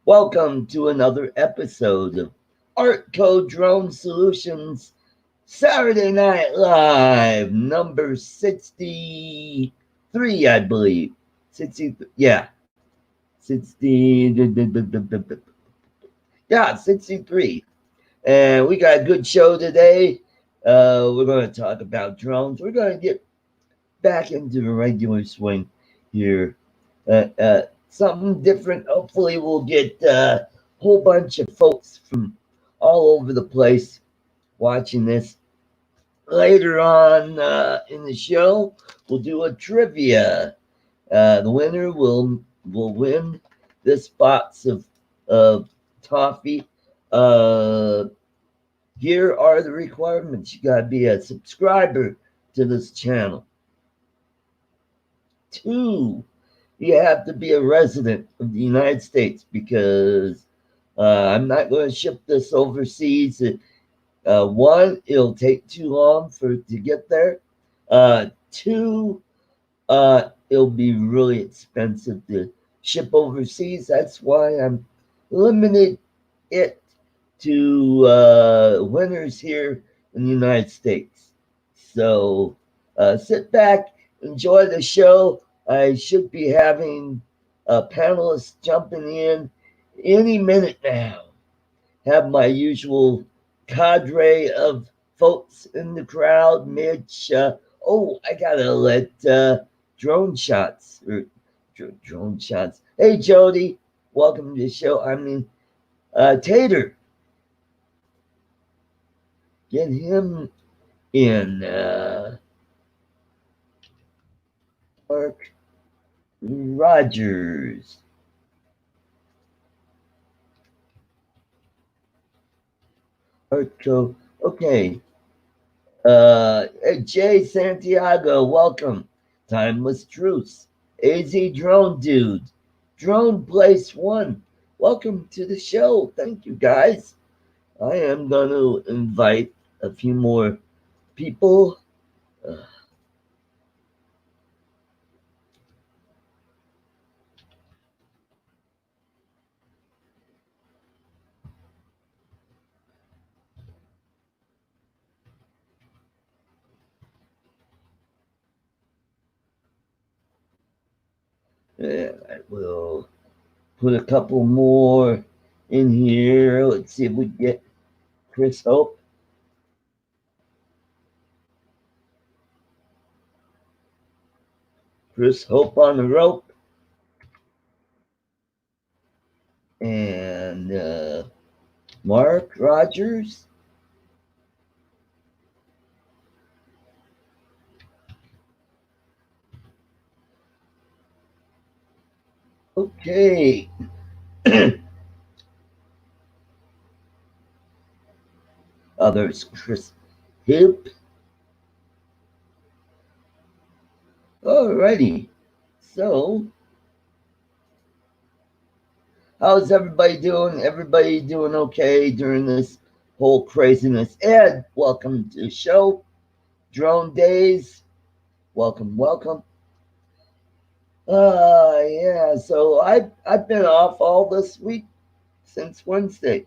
Welcome to another episode of Art Code Drone Solutions Saturday Night Live, number 63, I believe. 60, yeah, 60, yeah, 63. And we got a good show today. We're going to talk about drones. We're going to get back into the regular swing here. Something different. Hopefully, we'll get a whole bunch of folks from all over the place watching this. Later on in the show, we'll do a trivia. The winner will win this box of toffee. Uh, Here are the requirements. You gotta be a subscriber to this channel. 2, you have to be a resident of the United States because I'm not going to ship this overseas. 1, it'll take too long for it to get there. 2, it'll be really expensive to ship overseas. That's why I'm limited it to winners here in the United States. So sit back, enjoy the show. I should be having panelists jumping in any minute now. Have my usual cadre of folks in the crowd. Mitch, I gotta let drone shots or drone shots. Hey, Jody, welcome to the show. Tater, get him in. Mark Rogers. Arco. Okay. Jay Santiago, welcome. Timeless Truths. AZ Drone Dude. Drone Place One. Welcome to the show. Thank you, guys. I am going to invite a few more people. Uh, I will put a couple more in here. Let's see if we get Chris Hope. Chris Hope on the rope. And Mark Rogers. Okay. Others, Chris Hip. Alrighty. So, how's everybody doing? Everybody doing okay during this whole craziness? Ed, welcome to the show. Drone Days, welcome, welcome. Yeah. So I've been off all this week since Wednesday.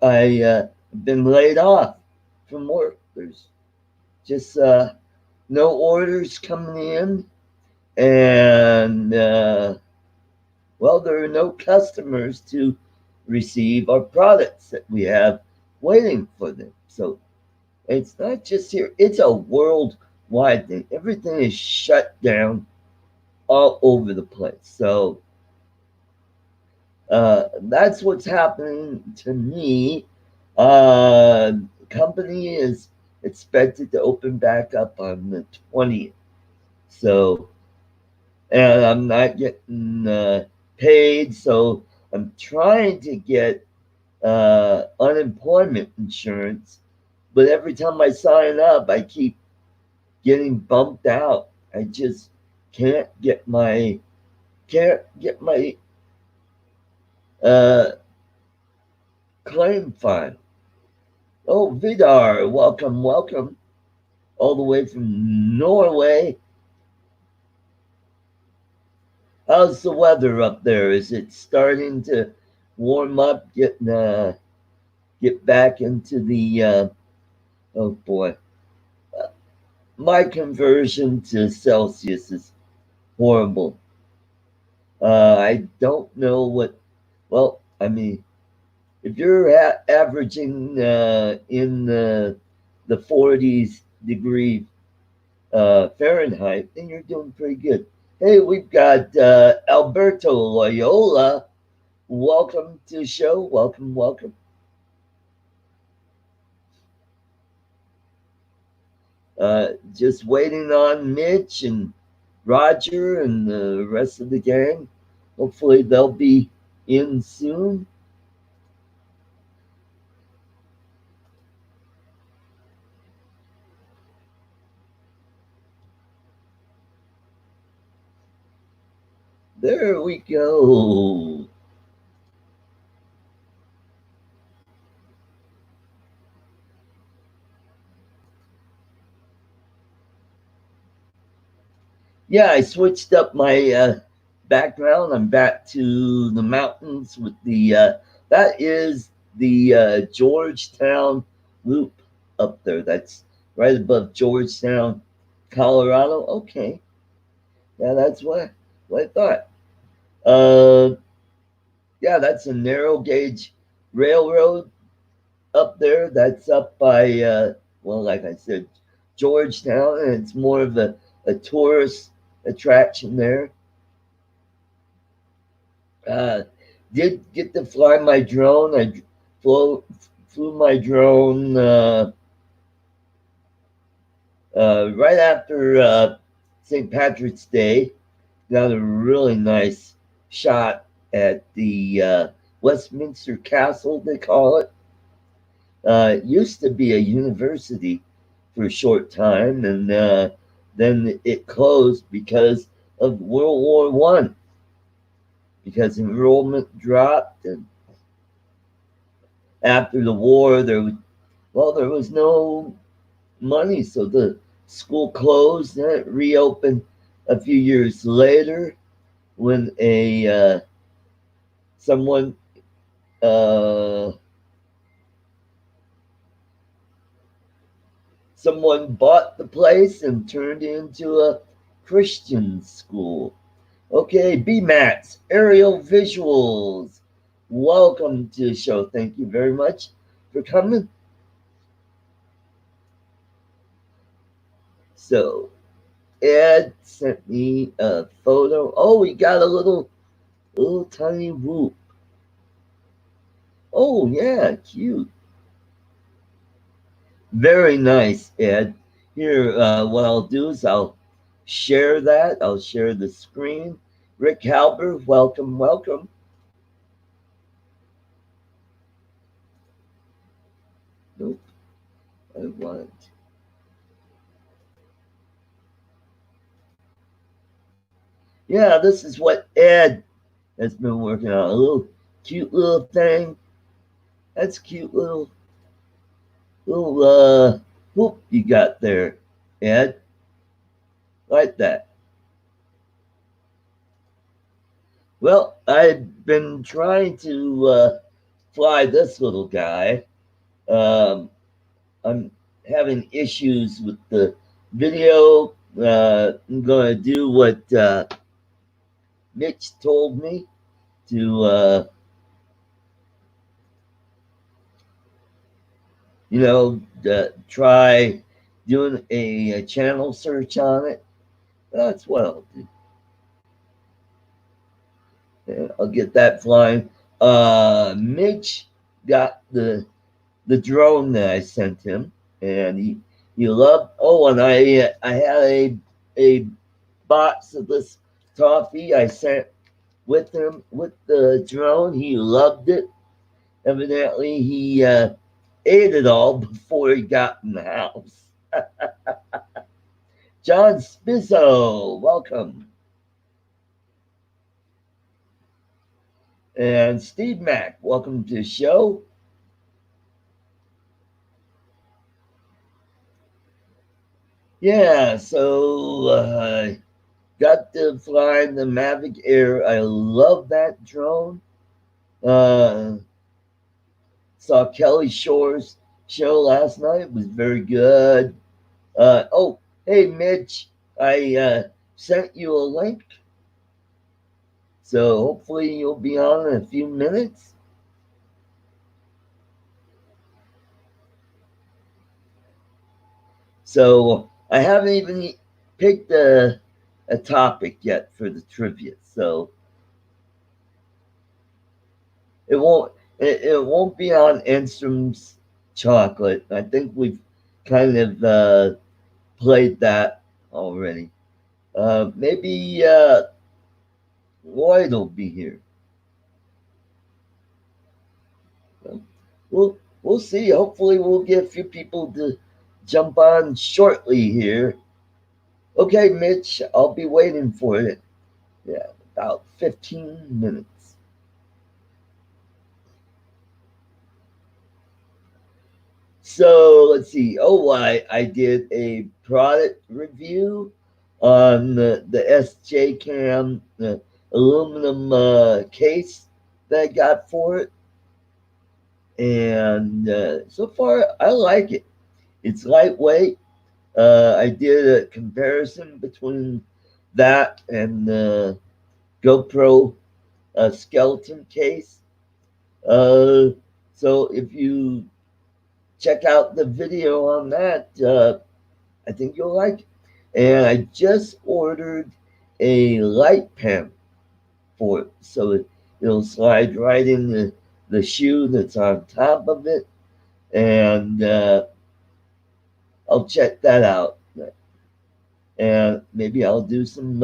I been laid off from work. There's just no orders coming in, and well, there are no customers to receive our products that we have waiting for them. So it's not just here; it's a worldwide thing. Everything is shut down all over the place. So that's what's happening to me. Company is expected to open back up on the 20th. So, and I'm not getting paid. So I'm trying to get unemployment insurance. But every time I sign up, I keep getting bumped out. I just can't get my uh, claim file. Oh, Vidar, welcome, welcome, all the way from Norway. How's the weather up there? Is it starting to warm up? Get back into the oh boy, my conversion to Celsius is horrible. I don't know what. Well, I mean, if you're averaging in the 40s degree Fahrenheit, then you're doing pretty good. Hey, we've got Alberto Loyola. Welcome to the show. Welcome, welcome. Just waiting on Mitch and Roger and the rest of the gang. Hopefully, they'll be in soon. There we go. Yeah, I switched up my background. I'm back to the mountains with the that is the Georgetown Loop up there. That's right above Georgetown, Colorado. Okay, yeah, that's what I thought. Uh, yeah, that's a narrow gauge railroad up there. That's up by well, like I said, Georgetown, and it's more of a tourist attraction there. Uh, did get to fly my drone. Flew my drone right after St. Patrick's Day. Got a really nice shot at the Westminster Castle, they call it. It used to be a university for a short time, and then it closed because of World War I, because enrollment dropped, and after the war, there was no money, so the school closed and it reopened a few years later when a someone uh, someone bought the place and turned it into a Christian school. Okay, BMAX, aerial visuals. Welcome to the show. Thank you very much for coming. So, Ed sent me a photo. Oh, we got a little tiny whoop. Oh, yeah, cute. Very nice, Ed. Here, what I'll do is I'll share that. I'll share the screen. Rick Halber, welcome, welcome. Nope, I want. Yeah, this is what Ed has been working on. A little cute little thing. That's cute little hoop you got there, Ed. Like that. Well, I've been trying to fly this little guy. Um, I'm having issues with the video. I'm going to do what Mitch told me to, try doing a channel search on it. That's what I'll do. Yeah, I'll get that flying. Mitch got the drone that I sent him, and he loved. Oh, and I had a box of this toffee I sent with him with the drone. He loved it. Evidently, he ate it all before he got in the house. John Spizzo, welcome. And Steve Mack, welcome to the show. Yeah, so got to fly the Mavic Air. I love that drone. Uh, saw Kelly Shore's show last night. It was very good. Oh, hey, Mitch, I sent you a link. So hopefully you'll be on in a few minutes. So I haven't even picked a topic yet for the trivia. So it won't be on Enstrom's chocolate. I think we've kind of played that already. Maybe Lloyd will be here. So we'll see. Hopefully we'll get a few people to jump on shortly here. Okay, Mitch, I'll be waiting for it. Yeah, about 15 minutes. So let's see. Oh, I did a product review on the SJ Cam, the aluminum case that I got for it. And so far, I like it. It's lightweight. I did a comparison between that and the GoPro skeleton case. Uh, so if you check out the video on that, I think you'll like it. And I just ordered a light pen for it, so it'll slide right in the shoe that's on top of it, and I'll check that out, and maybe I'll do some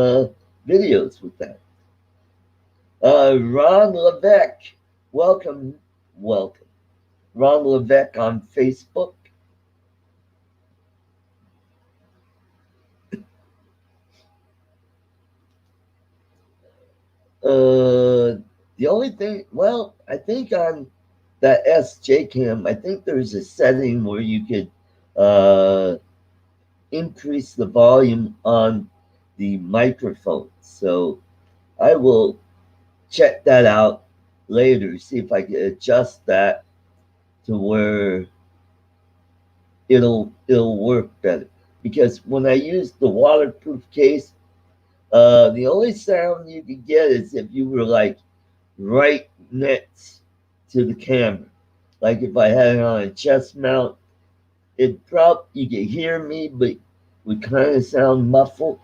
videos with that. Ron Levesque, welcome, welcome. Ron Levesque on Facebook. The only thing, well, I think on that SJ Cam, I think there's a setting where you could uh, increase the volume on the microphone. So I will check that out later, see if I can adjust that to where it'll work better. Because when I use the waterproof case, the only sound you could get is if you were like right next to the camera. Like if I had it on a chest mount, it probably you could hear me, but would kind of sound muffled.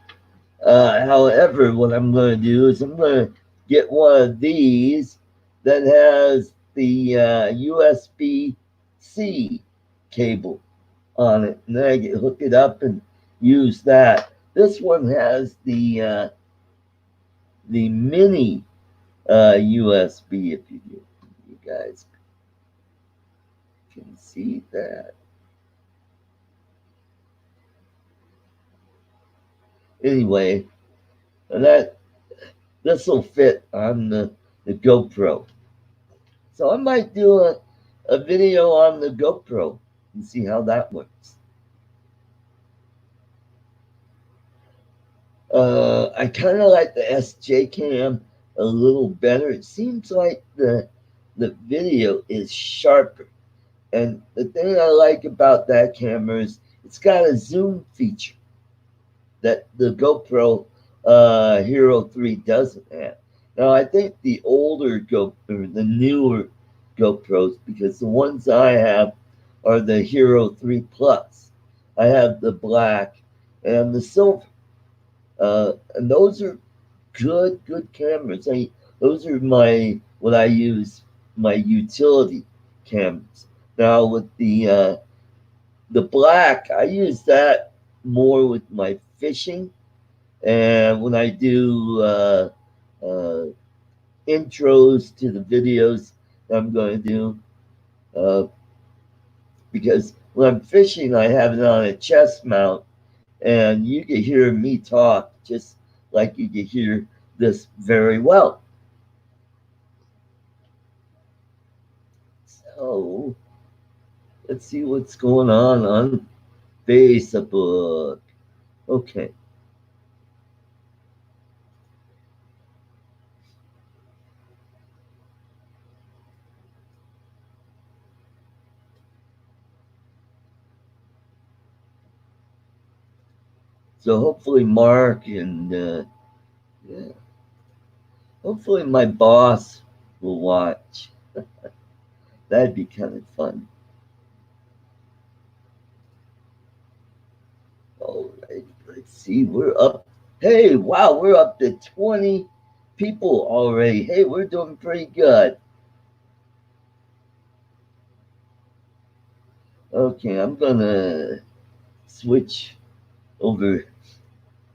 However, what I'm going to do is I'm going to get one of these that has the USB C cable on it, and then I can hook it up and use that. This one has the mini USB. If you guys can see that. Anyway, that this will fit on the GoPro. So I might do a video on the GoPro and see how that works. I kind of like the SJ Cam a little better. It seems like the video is sharper. And the thing I like about that camera is it's got a zoom feature that the GoPro Hero 3 doesn't have. Now, I think the older GoPro, the newer GoPros, because the ones I have are the Hero 3 Plus. I have the black and the silver. And those are good cameras. Those are what I use, my utility cameras. Now, with the black, I use that more with my fishing and when I do uh, intros to the videos that I'm going to do, uh, because when I'm fishing, I have it on a chest mount, and you can hear me talk just like you can hear this very well. So let's see what's going on Facebook. Okay. So hopefully Mark and yeah, hopefully my boss will watch. That'd be kind of fun. All right, let's see. We're up. Hey, wow, we're up to 20 people already. Hey, we're doing pretty good. Okay, I'm gonna switch over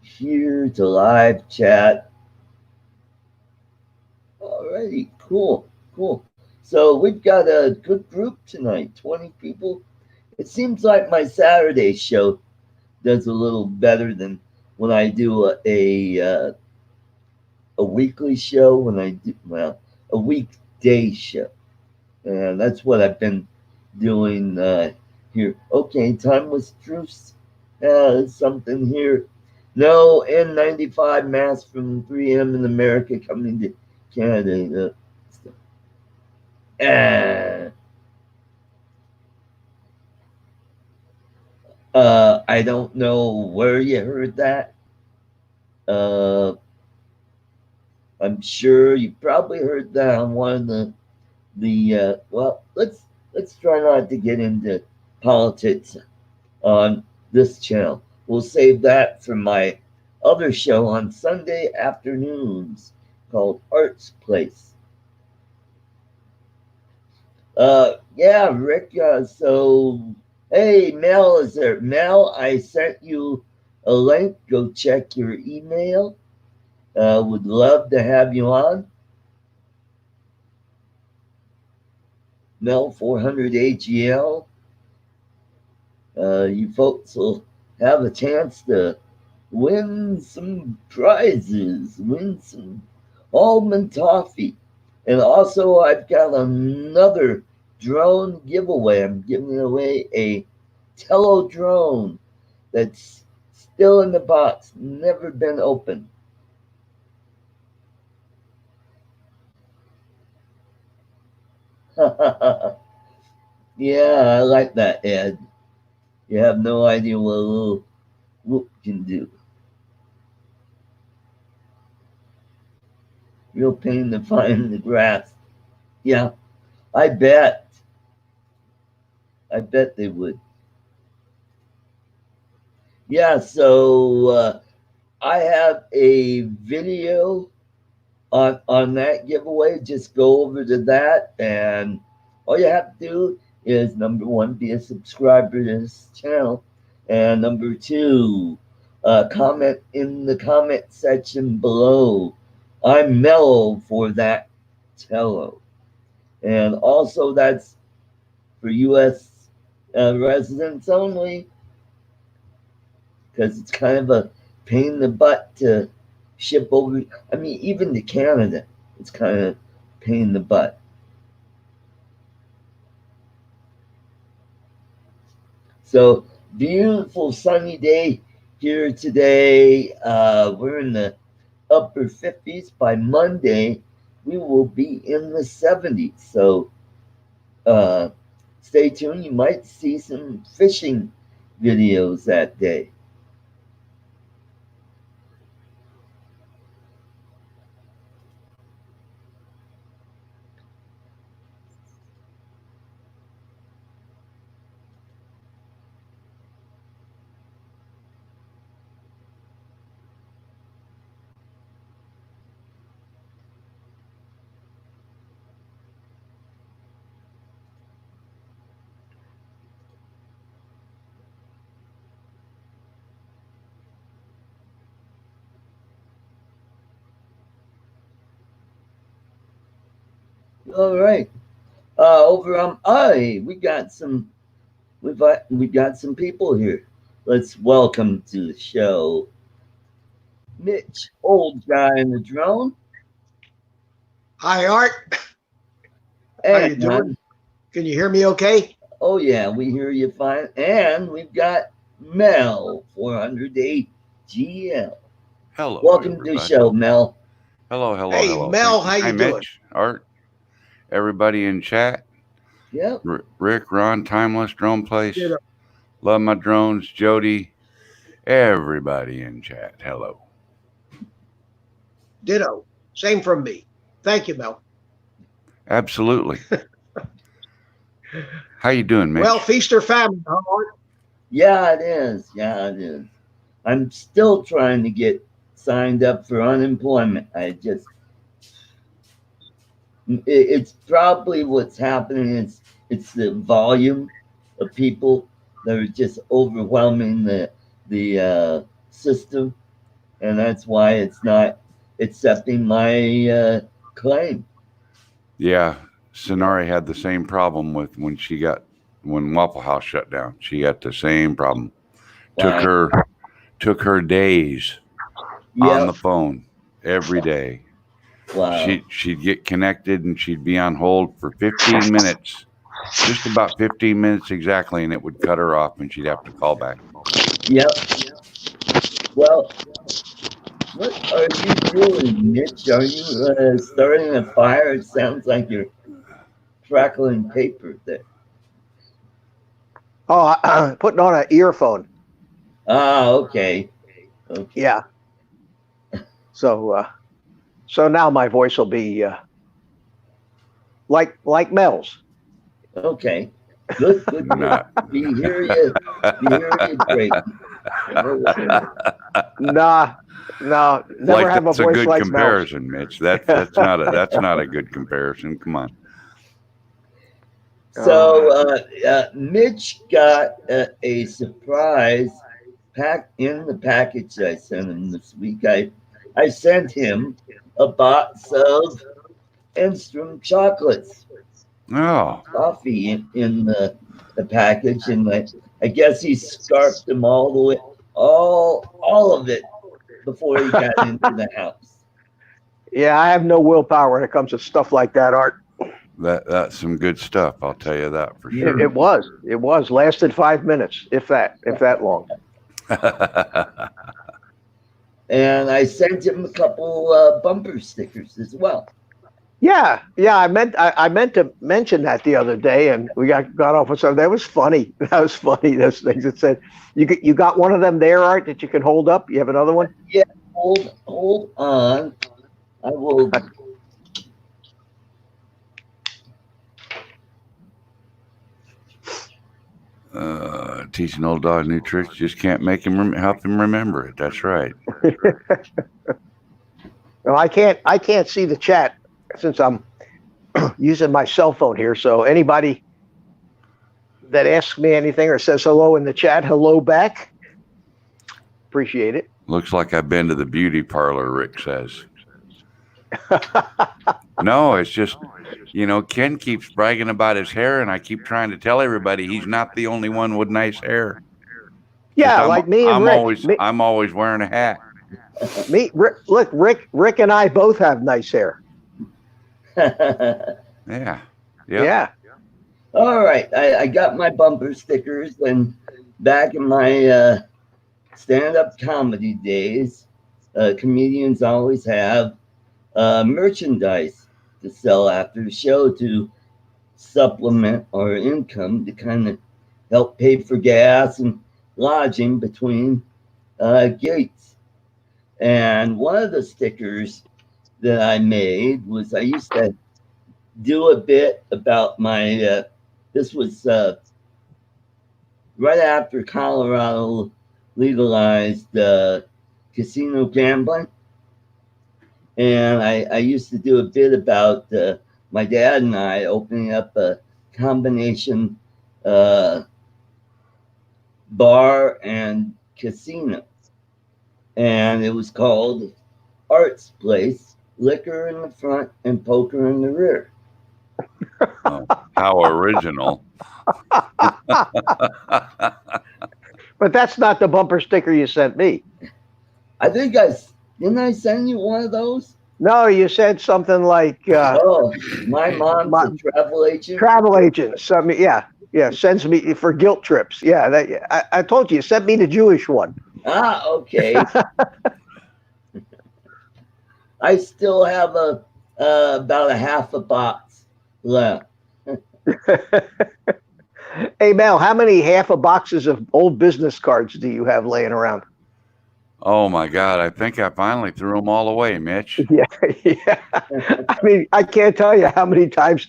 here to live chat. Alrighty, cool, cool. So we've got a good group tonight, 20 people. It seems like my Saturday show does a little better than when I do a weekly show. When I do a weekday show, and that's what I've been doing here. Okay, timeless truths. Something here. No N95 mask from 3M in America coming to Canada. Uh, I don't know where you heard that. Uh, I'm sure you probably heard that on one of the well. Let's try not to get into politics on this channel. We'll save that for my other show on Sunday afternoons called Arts Place. Yeah, Rick. So, hey, Mel, is there? Mel, I sent you a link. Go check your email. Would love to have you on. Mel 400 AGL. You folks will have a chance to win some prizes, win some almond toffee. And also, I've got another drone giveaway. I'm giving away a Tello drone that's still in the box, never been opened. Yeah, I like that, Ed. You have no idea what a little whoop can do. Real pain to find the grass. Yeah, I bet. I bet they would. Yeah, so I have a video on that giveaway. Just go over to that, and all you have to do is number one, be a subscriber to this channel, and number two, comment in the comment section below. I'm mellow for that tello, and also that's for U.S. Residents only, because it's kind of a pain in the butt to ship over. I mean, even to Canada, it's kind of pain in the butt. So beautiful sunny day here today. We're in the upper 50s. By Monday, we will be in the 70s. So uh, stay tuned. You might see some fishing videos that day. All right. Over on I, we got some people here. Let's welcome to the show Mitch, old guy in the drone, Hi, Art. How you and doing? Can you hear me okay? oh yeah, we hear you fine. And we've got Mel 408 GL. Hello, Welcome to the everybody. show, Mel. Hello, hello, Hey, hello. Mel, Thank you. how Hi, you doing? Mitch, Art, everybody in chat. Yep. Rick, Ron, Timeless Drone Place. Ditto. Love my drones, Jody, Everybody in chat, hello. Ditto. Same from me. Thank you, Mel. Absolutely. How you doing, Mitch? Well, feast or famine, huh, Art? Yeah, it is. Yeah, it is. I'm still trying to get signed up for unemployment. It's probably what's happening is it's the volume of people that are just overwhelming the system, and that's why it's not accepting my claim. Yeah, Sonari had the same problem with when Waffle House shut down. She got the same problem. Wow. Took her days on the Yep. phone every day. Wow. She'd get connected and she'd be on hold for 15 minutes, just about 15 minutes exactly, and it would cut her off and she'd have to call back. Yep. Well, what are you doing, Mitch? Are you starting a fire? It sounds like you're crackling paper there. Oh, putting on an earphone. Ah, okay. Okay. Yeah. So now my voice will be like Mel's. Okay. Good. Not. We hear you. We hear you great. Nah, no, never Like have a that's a voice good like Mel's. comparison, Mitch. That's not a good comparison. Come on. So Mitch got a surprise pack in the package I sent him this week. I sent him a box of Enstrom chocolates. Oh, Toffee in the package, and I guess he scarfed them all the way, all of it before he got into the house. Yeah, I have no willpower when it comes to stuff like that, Art. that's some good stuff. I'll tell you that for sure. It was lasted 5 minutes, if that long. And I sent him a couple bumper stickers as well. Yeah. I meant to mention that the other day, and we got off with something. That was funny. Those things. It said you got one of them there, Art, that you can hold up. You have another one? Yeah, hold on. I will. Teaching old dog new tricks just can't make him help him remember it. That's right. No, I can't see the chat since I'm using my cell phone here. So anybody that asks me anything or says hello in the chat, hello back. Appreciate it. Looks like I've been to the beauty parlor, Rick says. No, it's just, Ken keeps bragging about his hair, and I keep trying to tell everybody he's not the only one with nice hair. Yeah, like me and Rick. I'm always wearing a hat. Look, Rick and I both have nice hair. Yeah. Yep. Yeah. All right, I got my bumper stickers, and back in my stand-up comedy days, comedians always have merchandise to sell after the show to supplement our income to kind of help pay for gas and lodging between gigs. And one of the stickers that I made was I used to do a bit about my this was right after Colorado legalized casino gambling. And I used to do a bit about my dad and I opening up a combination bar and casino. And it was called Art's Place, liquor in the front and poker in the rear. Oh, how original. But that's not the bumper sticker you sent me. I think didn't I send you one of those? No, you said something like my mom's a travel agent. Travel agent. Yeah, sends me for guilt trips. Yeah, I told you, sent me the Jewish one. Ah, okay. I still have about a half a box left. Hey, Mel, how many half a boxes of old business cards do you have laying around? Oh my God! I think I finally threw them all away, Mitch. Yeah, yeah. I mean, I can't tell you how many times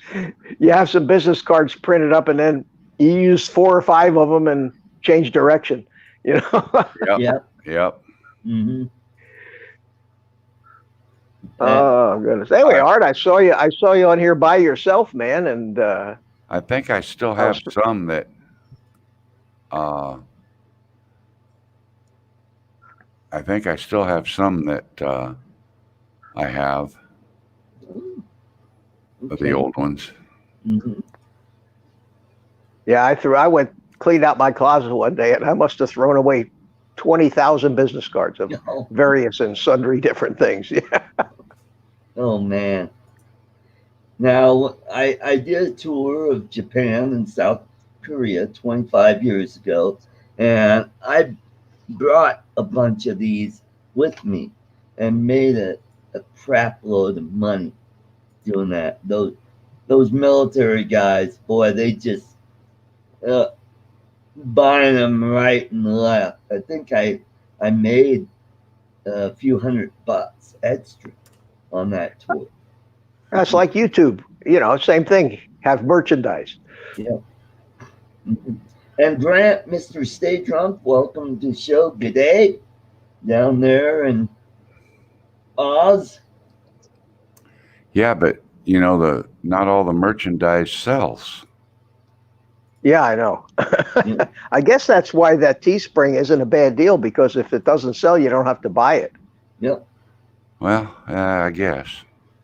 you have some business cards printed up and then you use 4 or 5 of them and change direction. You know. Yep. Yep. Yep. Mm-hmm. Oh goodness. Anyway, Art, I saw you. I saw you on here by yourself, man, and I think I still I was- have some that. I think I still have some that I have of the old ones. Mm-hmm. yeah, I went cleaned out my closet one day, and I must have thrown away 20,000 business cards of Oh, various and sundry different things. Yeah. oh man. Now I did a tour of Japan and South Korea 25 years ago, and I brought a bunch of these with me and made a crap load of money doing that. Those military guys, boy, they just uh, buying them right and left. I think I made a few $100 extra on that tour. That's like YouTube. You know, same thing. Have merchandise. Yeah. And Grant, Mr. Stay Drunk, welcome to the show. Good day down there in Oz. Yeah, but not all the merchandise sells. Yeah, I know. Yeah. I guess that's why that Teespring isn't a bad deal, because if it doesn't sell, you don't have to buy it. Yep. Well, I guess.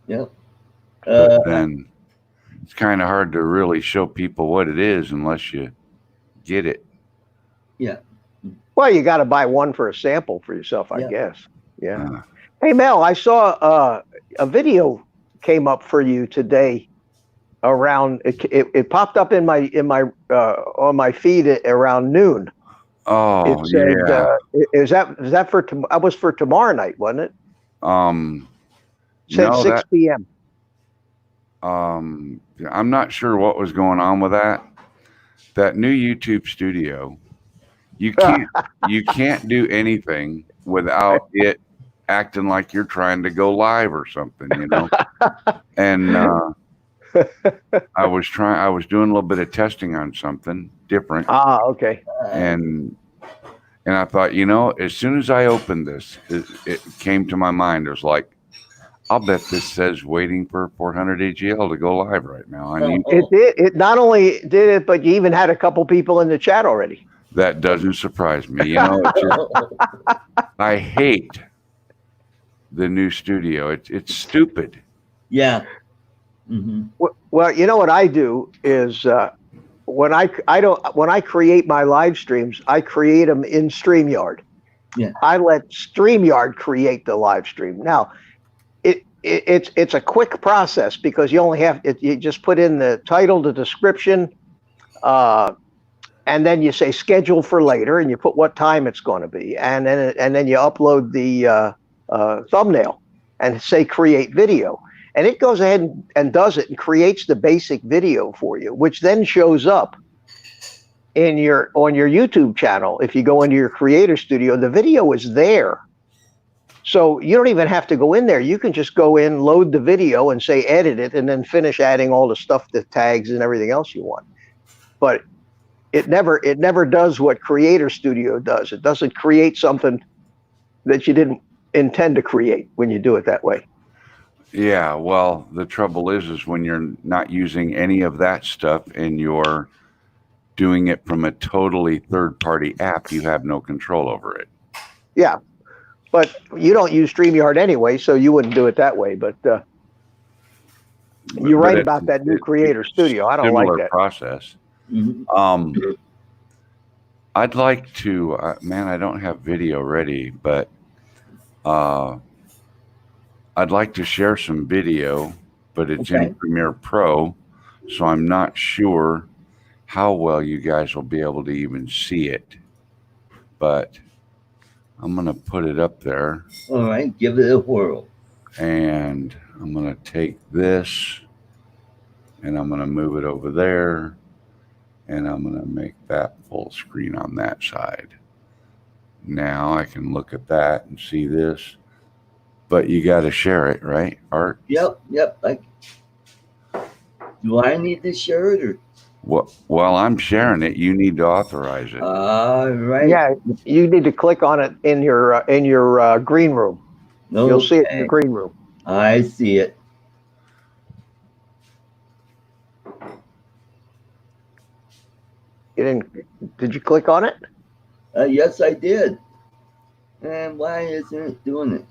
Yep. But then it's kind of hard to really show people what it is unless you get it. Yeah. Well, you got to buy one for a sample for yourself, I Yeah. guess. Yeah. Uh, Hey, Mel, I saw a video came up for you today. Around it popped up in my on my feed at around noon. oh It said, yeah. "Is that for? That was for tomorrow night, wasn't it?" Said No, 6 p.m. I'm not sure what was going on with that. That new YouTube studio, you can't do anything without it acting like you're trying to go live or something, And I was doing a little bit of testing on something different, Ah, okay. and I thought, as soon as I opened this, it came to my mind. It was like, I'll bet this says waiting for 400 AGL to go live right now. It did. It not only did it, but you even had a couple people in the chat already. That doesn't surprise me. It's just, I hate the new studio. It's stupid. Yeah. Mm-hmm. Well, you know what I do is when I create my live streams, I create them in StreamYard. Yeah. I let StreamYard create the live stream. Now, it's a quick process because you only have you just put in the title, the description, and then you say schedule for later, and you put what time it's going to be, and then you upload the thumbnail and say create video. And it goes ahead and does it and creates the basic video for you, which then shows up on your YouTube channel. If you go into your creator studio, the video is there. So you don't even have to go in there. You can just go in, load the video and say edit it, and then finish adding all the stuff, the tags and everything else you want. But it never does what Creator Studio does. It doesn't create something that you didn't intend to create when you do it that way. Yeah, well, the trouble is when you're not using any of that stuff and you're doing it from a totally third-party app, you have no control over it. Yeah, but you don't use StreamYard anyway, so you wouldn't do it that way. But you're right about that new Creator Studio. I don't like that process. Mm-hmm. I'd like to, man, I don't have video ready, but I'd like to share some video, but it's in Premiere Pro, so I'm not sure how well you guys will be able to even see it. But I'm going to put it up there. All right, give it a whirl. And I'm going to take this, and I'm going to move it over there, and I'm going to make that full screen on that side. Now I can look at that and see this. But you got to share it, right, Art? Yep. Do I need to share it or? Well, I'm sharing it. You need to authorize it. All right. Yeah, you need to click on it in your green room. You'll see it in the Okay. green room. I see it. You didn't? Did you click on it? Yes, I did. And why isn't it doing it?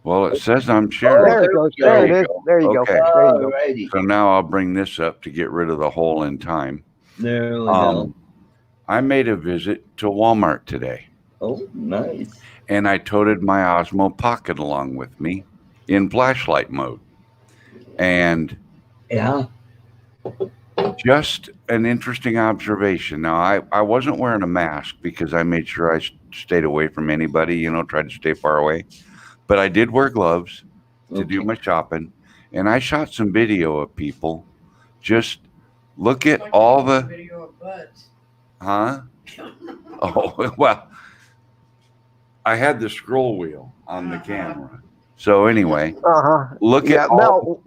Well, it says I'm sharing. There it goes. we go. There it is. There you go. Okay. There you go. Alrighty. So now I'll bring this up to get rid of the hole in time. There we go. I made a visit to Walmart today, Oh, nice. and I toted my Osmo Pocket along with me in flashlight mode. And Yeah. just an interesting observation. Now, I wasn't wearing a mask because I made sure I stayed away from anybody, tried to stay far away. But I did wear gloves to do my shopping, and I shot some video of people. Just look at all the video of butts. Huh? Oh, well, I had the scroll wheel on the camera. So anyway, look Yeah, at all, Mel.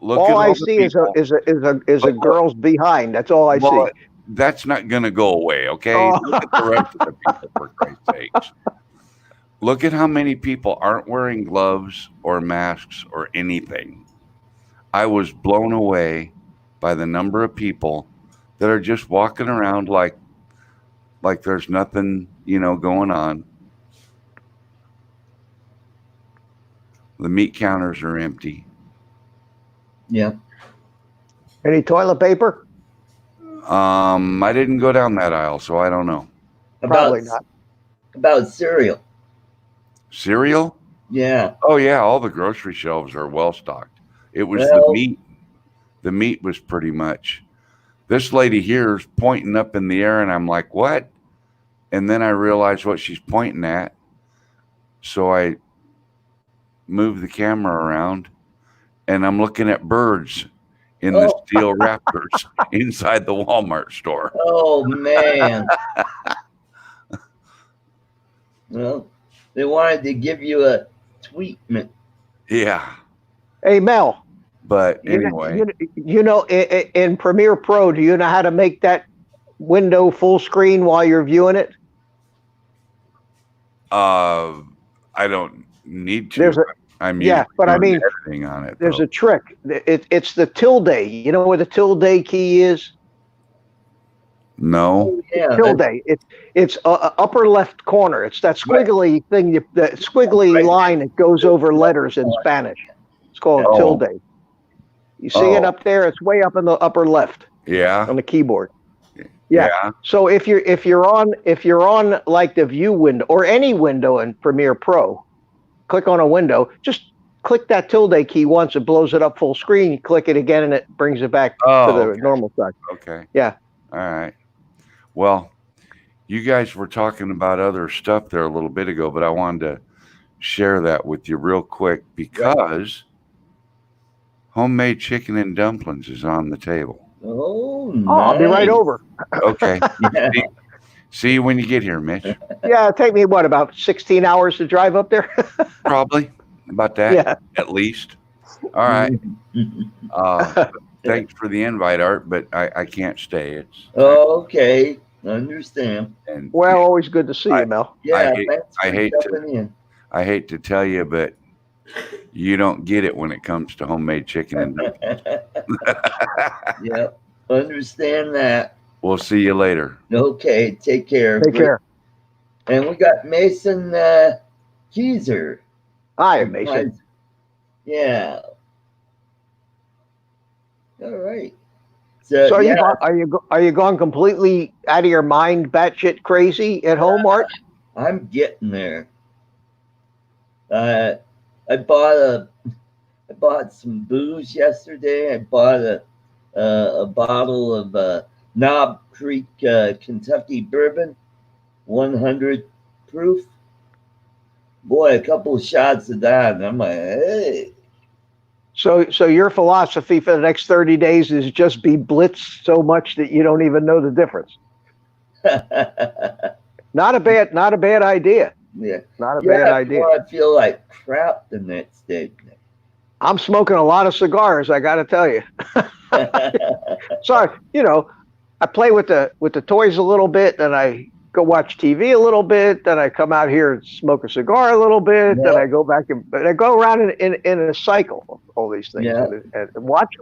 look All at I all see the people. is a girl's behind. That's all I Well, see. That's not going to go away, okay? Oh. Look at the rest of the people, for Christ's sakes. Look at how many people aren't wearing gloves or masks or anything. I was blown away by the number of people that are just walking around like there's nothing, going on. The meat counters are empty. Yeah. Any toilet paper? I didn't go down that aisle, so I don't know. Probably not. About cereal. Cereal? Yeah. Oh yeah, all the grocery shelves are well stocked. It was Well- the meat. The meat was pretty much. This lady here is pointing up in the air, and I'm like, what? And then I realized what she's pointing at. So I moved the camera around, and I'm looking at birds in the Oh. steel rafters inside the Walmart store. Oh man. Well, they wanted to give you a treatment. Yeah, Hey, Mel. but you know- anyway, in Premiere Pro, do you know how to make that window full screen while you're viewing it? I don't need to. There's a- I'm yeah, usually but I doing mean, editing on it. There's though. a trick. It's the tilde. You know where the tilde key is? No. Yeah. Tilde. It's upper left corner. It's that squiggly thing, the squiggly Right. line that goes over letters in Spanish. It's called Oh. tilde. You see it Oh. up there? It's way up in the upper left Yeah. on the keyboard. Yeah. So if you're on like the view window or any window in Premiere Pro, click on a window, just click that tilde key once, it blows it up full screen. You click it again and it brings it back Oh, to the okay. normal side. Okay. Yeah. All right. Well, you guys were talking about other stuff there a little bit ago, but I wanted to share that with you real quick because homemade chicken and dumplings is on the table. Oh, Oh, I'll be right nice. over. Okay. Yeah. See you when you get here, Mitch. Yeah, it'll take me about 16 hours to drive up there. Probably about that, Yeah. at least. All right. Thanks for the invite, Art, but I can't stay. It's Okay. Understand. and Well, always good to see you, Mel. Yeah. hate- Thanks I for hate to- jumping in. I hate to tell you, but you don't get it when it comes to homemade chicken and dumplings. Yep. Understand that. We'll see you later. Okay. Take care. Take care. And we got Mason Keyser. Hi, Mason. Yeah. All right. So, So yeah, are you gone completely out of your mind, batshit crazy at home, Art? I'm getting there. I bought some booze yesterday. I bought a bottle of Knob Creek Kentucky bourbon, 100 proof. Boy, a couple of shots of that, and I'm like, hey. So your philosophy for the next 30 days is just be blitzed so much that you don't even know the difference. Not a bad idea. Yeah. Not a Yeah, bad if idea. you want to feel like crap the next day. I'm smoking a lot of cigars, I got to tell you. Sorry, I play with the toys a little bit, then I go watch TV a little bit, then I come out here and smoke a cigar a little bit, then I Yeah, go back and I go around in a cycle of all these things, yeah. and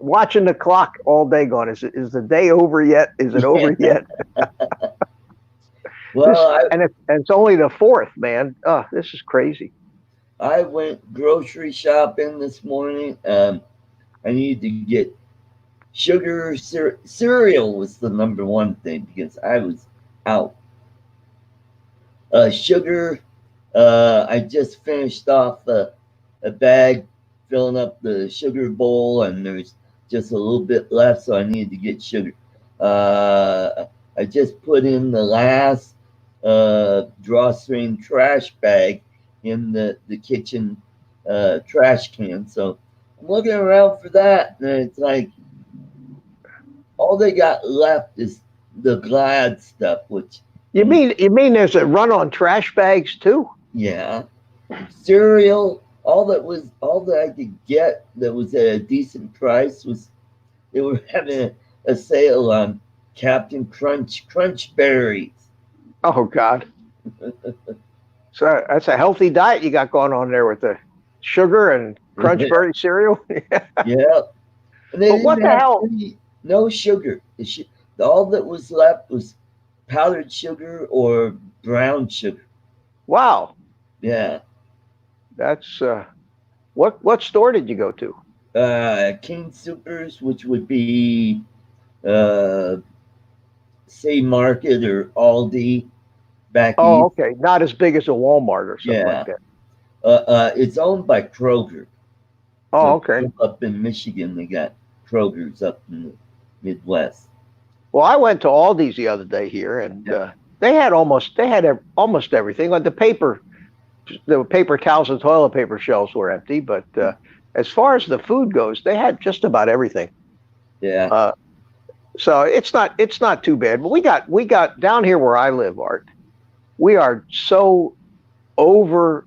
watching the clock all day, going, is the day over yet? Is it over yet? Well, And it's only the fourth, man. Oh, this is crazy. I went grocery shopping this morning. I needed to get sugar. Cereal was the number one thing because I was out. Sugar. I just finished off a bag, filling up the sugar bowl, and there's just a little bit left, so I needed to get sugar. I just put in the last drawstring trash bag in the kitchen trash can. So I'm looking around for that, and it's like all they got left is the Glad stuff, which You mean there's a run on trash bags too? yeah, cereal. All that I could get that was at a decent price was they were having a sale on Captain Crunch berries. Oh God. So that's a healthy diet you got going on there with the sugar and Crunchberry cereal. Yeah, and they But what didn't the have hell? no sugar. All that was left was powdered sugar or brown sugar. Wow. Yeah, That's what store did you go to? King Supers, which would be uh, say Market or Aldi back Oh, east. okay. Not as big as a Walmart or something Yeah, like that. it's owned by Kroger. Oh, So okay. up in Michigan, they got Kroger's up in the Midwest. Well, I went to Aldi's the other day here, and Yeah. they had almost everything. Like the paper towels and toilet paper shelves were empty, but as far as the food goes, they had just about everything. Yeah, Uh, so it's not too bad. But we got down here where I live, Art. We are so over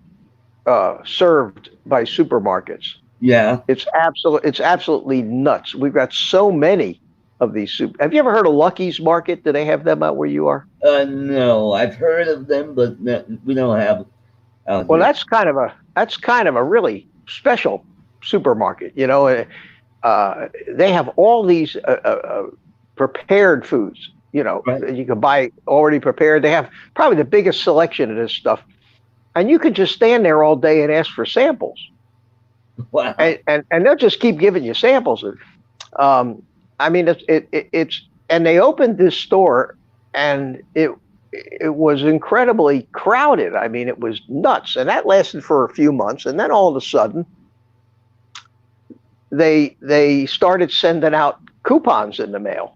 served by supermarkets. yeah. It's absolutely nuts. We've got so many of these soup. Have you ever heard of Lucky's Market? Do they have them out where you are? No, I've heard of them, but we don't have out Well, here. that's kind of a really special supermarket. They have all these prepared foods. Right. That you can buy already prepared. They have probably the biggest selection of this stuff, and you can just stand there all day and ask for samples, Wow. and they'll just keep giving you samples. I mean, it's and they opened this store, and it was incredibly crowded. I mean, it was nuts, and that lasted for a few months, and then all of a sudden, they started sending out coupons in the mail.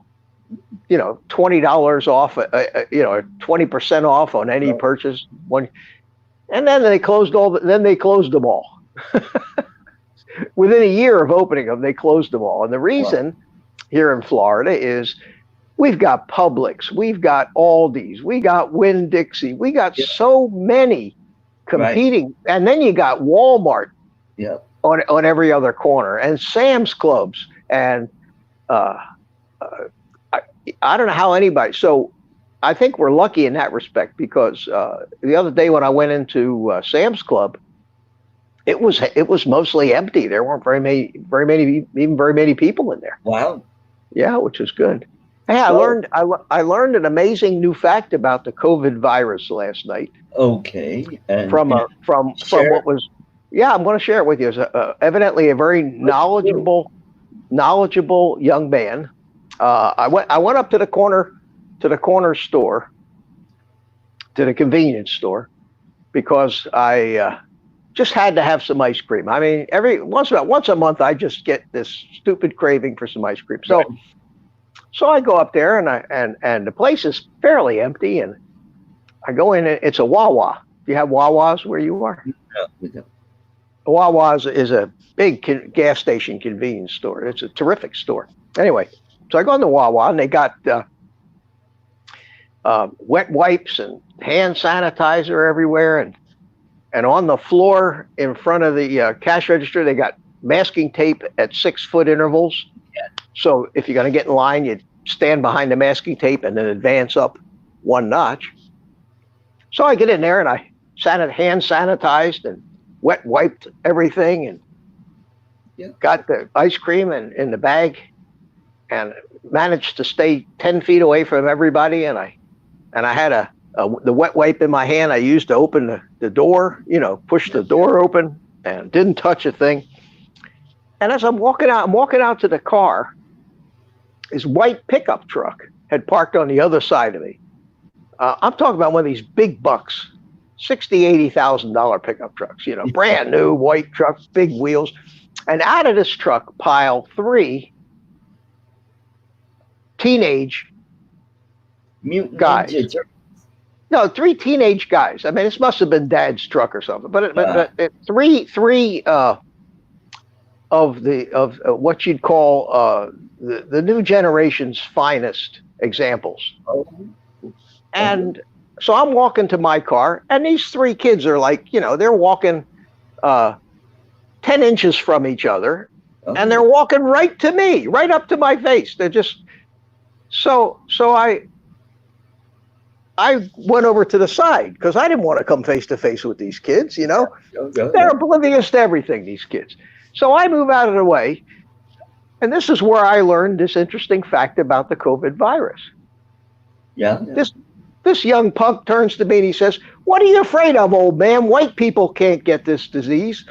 $20 off. 20% off on any Right. purchase. And then they closed them all. Within a year of opening them, they closed them all. And the reason here in Florida is we've got Publix, we've got Aldi's, we got Winn-Dixie, we got so many competing, and then you got Walmart on every other corner, and Sam's Clubs, and I don't know how anybody. So I think we're lucky in that respect because the other day when I went into Sam's Club, it was mostly empty. There weren't very many people in there. Wow. Yeah, which is good. Hey, I learned an amazing new fact about the COVID virus last night. Okay. And From what was, yeah, I'm going to share it with you. It's evidently a very knowledgeable young man. I went up to the corner store, to the convenience store, because I just had to have some ice cream. I mean, once a month, I just get this stupid craving for some ice cream. So I go up there, and the place is fairly empty, and I go in. It's a Wawa. Do you have Wawas where you are? No. Wawa is a big gas station convenience store. It's a terrific store. Anyway, so I go in the Wawa, and they got wet wipes and hand sanitizer everywhere, and on the floor in front of the cash register, they got masking tape at 6 foot intervals. So if you're going to get in line, you stand behind the masking tape and then advance up one notch. So I get in there and I hand sanitized and wet wiped everything and got the ice cream in the bag and managed to stay 10 feet away from everybody. And I had the wet wipe in my hand I used to open the door, push the door open and didn't touch a thing. And as I'm walking out to the car, this white pickup truck had parked on the other side of me. I'm talking about one of these big bucks, $60,000, $80,000 pickup trucks, brand new white truck, big wheels. And out of this truck pile 3 teenage Mutant guys. Ninja Turtles. No, 3 teenage guys. I mean, this must have been Dad's truck or something. But three of what you'd call the new generation's finest examples. Oh. And so I'm walking to my car, and these 3 kids are like, they're walking 10 inches from each other, and they're walking right to me, right up to my face. They're just so I went over to the side because I didn't want to come face to face with these kids, They're oblivious to everything, these kids. So I move out of the way, and this is where I learned this interesting fact about the COVID virus. Yeah. This young punk turns to me and he says, "What are you afraid of, old man? White people can't get this disease."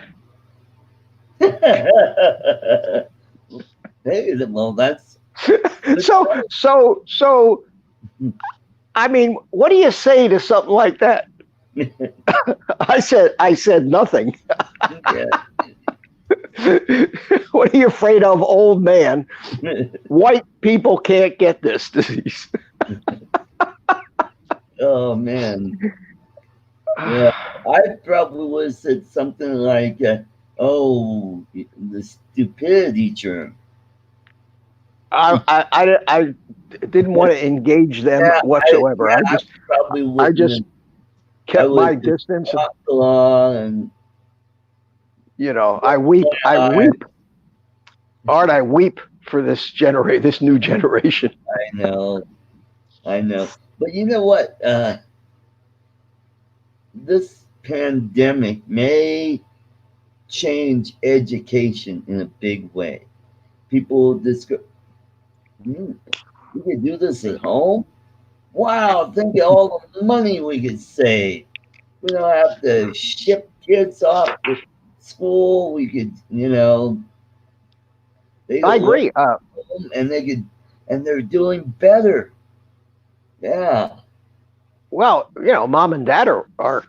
Hey, well, that's so. I mean, what do you say to something like that? I said nothing. Yeah. What are you afraid of, old man? White people can't get this disease. Oh man. Yeah, I probably would have said something like, "Oh, the stupidity germ." I didn't want to engage them whatsoever. I just kept my distance. Along and I weep. Art, I weep for this new generation. I know. But you know what? This pandemic may change education in a big way. People we could do this at home. Wow, think of all the money we could save. We don't have to ship kids off to school. We could, I agree. And they're doing better. Yeah. Well, mom and dad are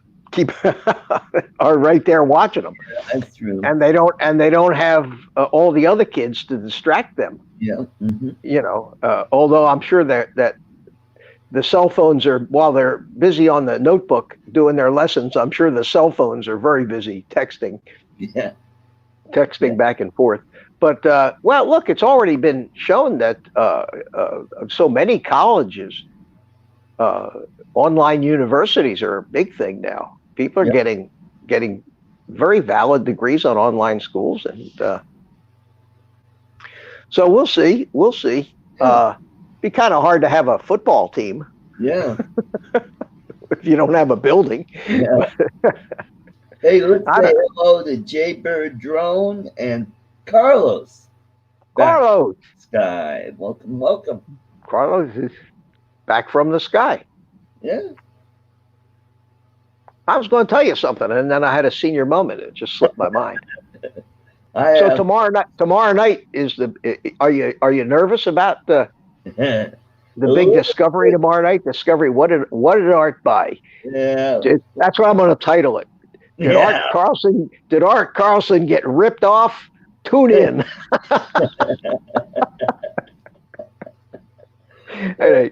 right there watching them. Yeah, that's true. And they don't have all the other kids to distract them. Yeah. Mm-hmm. Although I'm sure that the cell phones are, while they're busy on the notebook doing their lessons, I'm sure the cell phones are very busy texting. Yeah. Texting back and forth. But well, look, it's already been shown that so many colleges, online universities are a big thing now. People are getting very valid degrees on online schools, and so we'll see. Be kind of hard to have a football team. Yeah. If you don't have a building. Yeah. Hey, let's say hello to Jaybird Drone and Carlos. Carlos. Sky. Welcome. Carlos is back from the sky. Yeah. I was going to tell you something, and then I had a senior moment. It just slipped my mind. So tomorrow night is are you nervous about the big discovery tomorrow night? Discovery. What did Art buy? Yeah. That's what I'm going to title it. Did Art Carlson get ripped off? Tune in.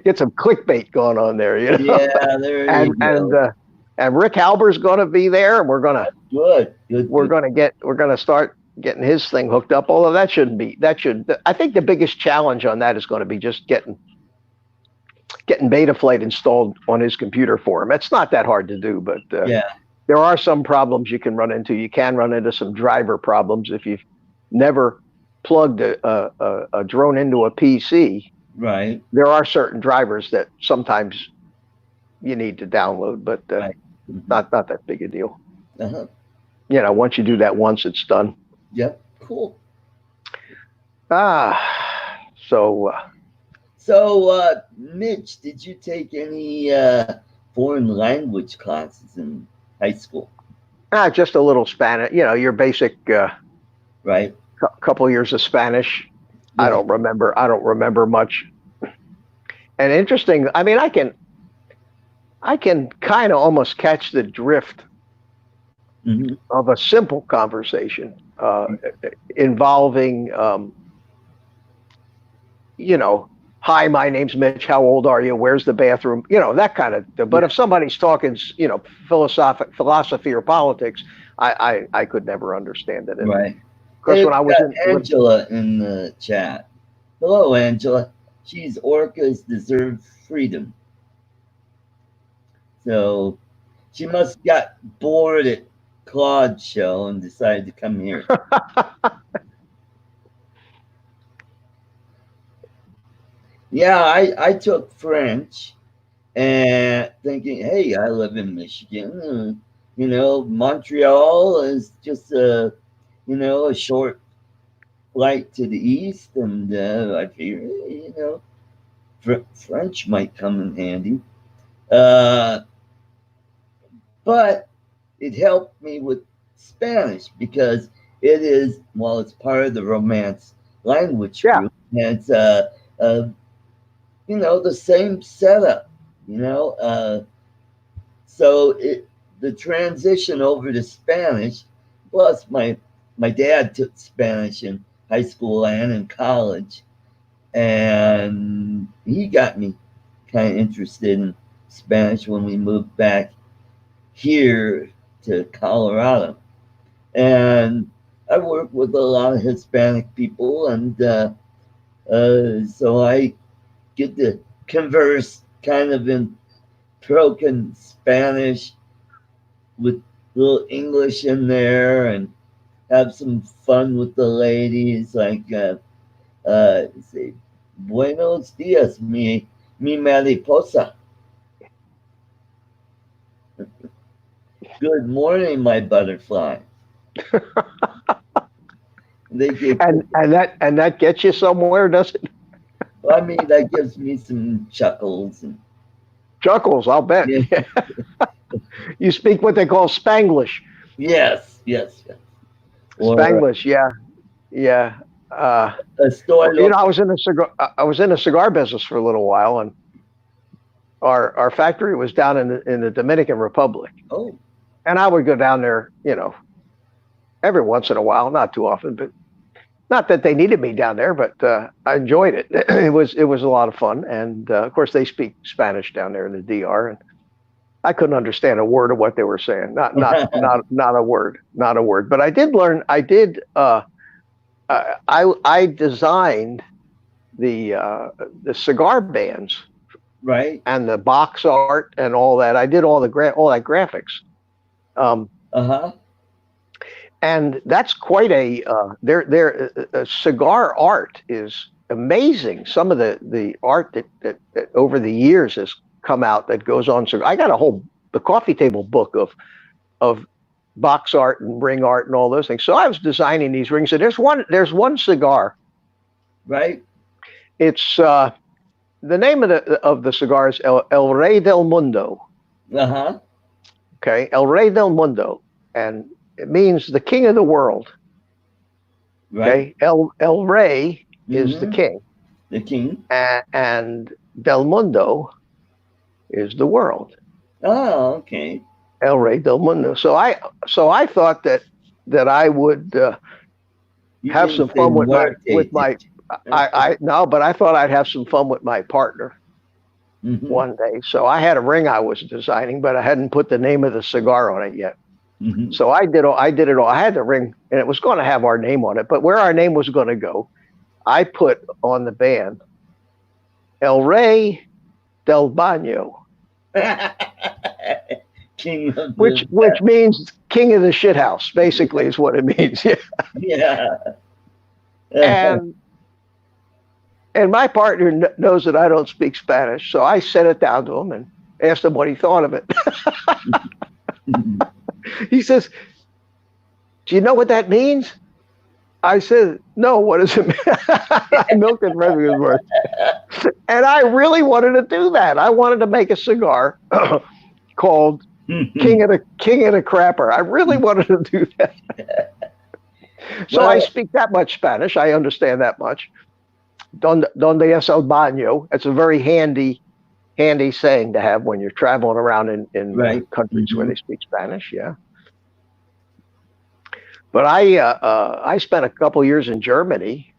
Get some clickbait going on there, Yeah, there you go. And Rick Halber's going to be there, and we're going to start getting his thing hooked up. Although I think the biggest challenge on that is going to be just getting Betaflight installed on his computer for him. It's not that hard to do, but Yeah. there are some problems you can run into. You can run into some driver problems if you've never plugged a drone into a PC. Right. There are certain drivers that sometimes you need to download, but Right. not that big a deal. Uh-huh. Once you do that once, it's done. Yep. Cool. So Mitch, did you take any foreign language classes in high school? just a little Spanish. Your basic Right. couple years of Spanish. Yeah. I don't remember much. And interesting. I mean, I can kind of almost catch the drift of a simple conversation involving, hi, my name's Mitch. How old are you? Where's the bathroom? That kind of. But if somebody's talking, philosophy or politics, I could never understand it. Right. Of course, Hey, when I was we got Angela in the chat. Hello, Angela. She's Orcas Deserve Freedom. So she must got bored at Claude's show and decided to come here. Yeah, I took French and thinking, hey, I live in Michigan. Montreal is just a short flight to the east, and I figured, French might come in handy. But it helped me with Spanish because it's part of the Romance language group, and it's the same setup, so the transition over to Spanish, plus my dad took Spanish in high school and in college, and he got me kind of interested in Spanish when we moved back here to Colorado. And I work with a lot of Hispanic people, and so I get to converse kind of in broken Spanish with a little English in there, and have some fun with the ladies, like say, buenos dias, mi mariposa. Good morning, my butterfly. and that gets you somewhere, does it? I mean, that gives me some chuckles. Chuckles, I'll bet. Yeah. You speak what they call Spanglish. Yes. Or, Spanglish, yeah. a story. I was in the cigar business for a little while, and our factory was down in the Dominican Republic. Oh. And I would go down there, every once in a while, not too often, but not that they needed me down there, but I enjoyed it. It was a lot of fun, and of course they speak Spanish down there in the DR, and I couldn't understand a word of what they were saying. Not a word. But I did learn. I designed the cigar bands, right, and the box art and all that. I did all that graphics. And that's quite a their cigar art is amazing. Some of the art that over the years has come out that goes on. So I got the coffee table book of box art and ring art and all those things. So I was designing these rings, and there's one cigar. Right. It's the name of the cigar is El Rey del Mundo. Okay, El Rey del Mundo, and it means the king of the world. Right. Okay, El Rey is the king. The king. And Del Mundo is the world. Oh, okay. El Rey del Mundo. So I thought that I would have some fun with my. But I thought I'd have some fun with my partner one day. So I had a ring I was designing, but I hadn't put the name of the cigar on it yet. So I did it all. I had the ring, and it was going to have our name on it, but where our name was going to go, I put on the band El Rey del baño, King of which the means king of the shit house, basically, is what it means. Yeah. yeah. And my partner knows that I don't speak Spanish, so I sent it down to him and asked him what he thought of it. He says, "Do you know what that means?" I said, "No, what does it mean?" Milk and Residue words. And I really wanted to do that. I wanted to make a cigar called King of the Crapper. I really wanted to do that. So Well, I speak that much Spanish. I understand that much. Donde es el baño? It's a very handy saying to have when you're traveling around in right. countries where they speak Spanish. Yeah. But I spent a couple years in Germany,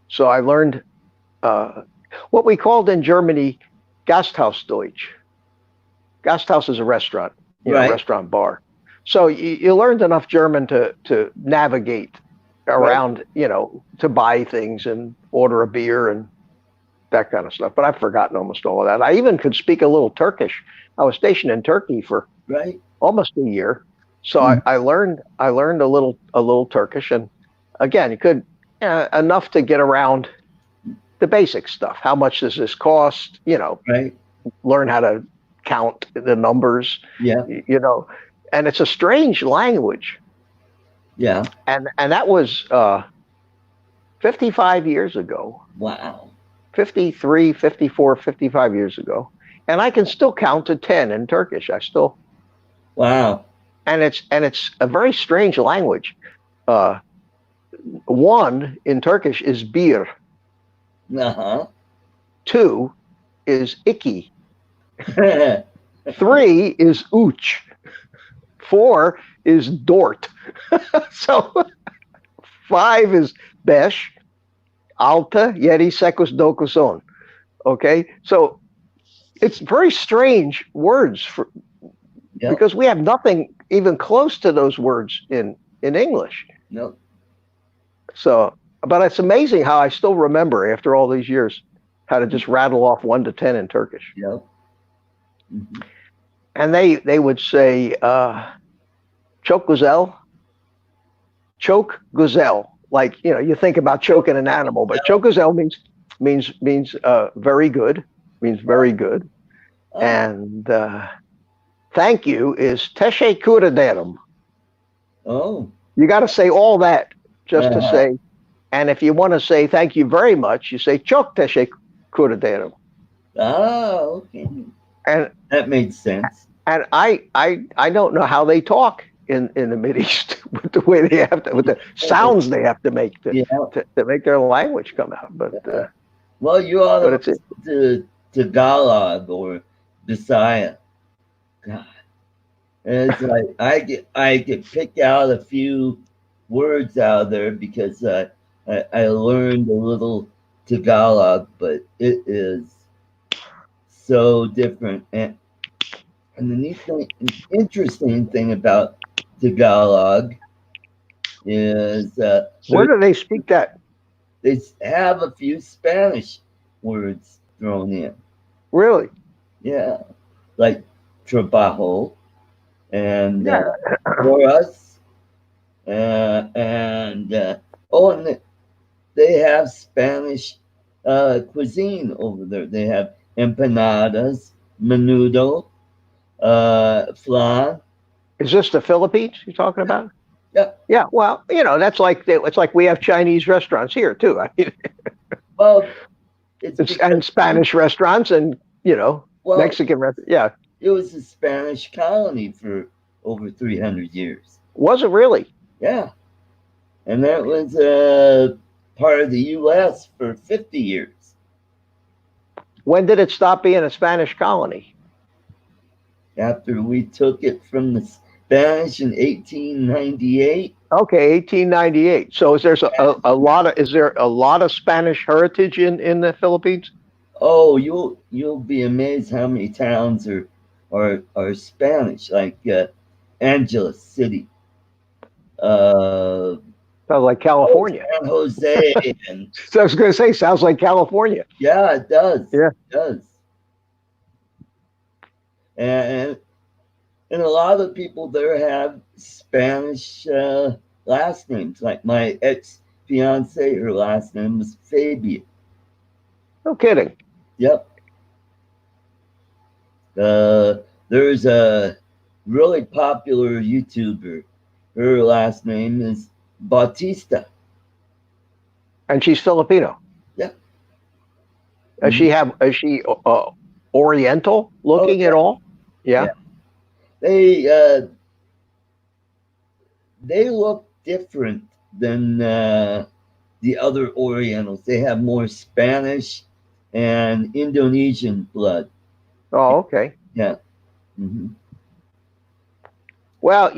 so I learned what we called in Germany Gasthausdeutsch. Gasthaus is a restaurant, Right. restaurant bar. So you learned enough German to navigate around, to buy things and order a beer and that kind of stuff. But I've forgotten almost all of that. I even could speak a little Turkish. I was stationed in Turkey for Right. almost a year, so I learned a little Turkish, and again, you could enough to get around the basic stuff. How much does this cost? Right. Learn how to count the numbers. Yeah. And it's a strange language. Yeah. And that was 55 years ago. Wow. 53, 54, 55 years ago. And I can still count to 10 in Turkish. Wow. And it's a very strange language. One in Turkish is bir. Uh-huh. Two is iki. Three is uch. Four is dort. So five is besh. Alta, yedi, secus, docus, on. Okay, so it's very strange words because we have nothing even close to those words in English. Nope. So, but it's amazing how I still remember after all these years how to just rattle off 1 to 10 in Turkish. Yep. Mm-hmm. And they would say, choke güzel, like you think about choking an animal, but choke güzel means very good, means very good. Oh. And thank you is teşekkür ederim. Oh. You got to say all that just to say, and if you want to say thank you very much, you say çok teşekkür ederim. Oh, okay. And that made sense. And I don't know how they talk in the Mideast with the way they have to, with the sounds they have to make to make their language come out. But well, you ought to Tagalog or Bisaya. God, and it's like I get pick out a few words out there because I learned a little Tagalog, but it is so different. And the interesting thing about Tagalog is where do they speak that? They have a few Spanish words thrown in. Really? Yeah, like trabajo and for us, and they have Spanish cuisine over there. They have empanadas, menudo, flan. Is this the Philippines you're talking about? Yeah. Yeah. Well, that's like it's like we have Chinese restaurants here too. I mean, well, and Spanish restaurants and Mexican restaurants. Yeah. It was a Spanish colony for over 300 years. Was it really? Yeah. And that was part of the U.S. for 50 years. When did it stop being a Spanish colony? After we took it from the Spanish in 1898. Okay, 1898. So is there a lot of Spanish heritage in the Philippines? Oh, you'll be amazed how many towns are Spanish, like Angeles City. Sounds like California. San Jose. And, so I was going to say, sounds like California. Yeah, it does. Yeah. It does. and and a lot of people there have Spanish last names. Like my ex fiance, her last name was Fabia. No kidding. Yep. There's a really popular YouTuber. Her last name is Bautista. And she's Filipino. Yeah. Is she Oriental looking Oh, yeah. at all? Yeah. Yeah. They look different than the other Orientals. They have more Spanish and Indonesian blood. Oh, okay. Yeah. Hmm. Well,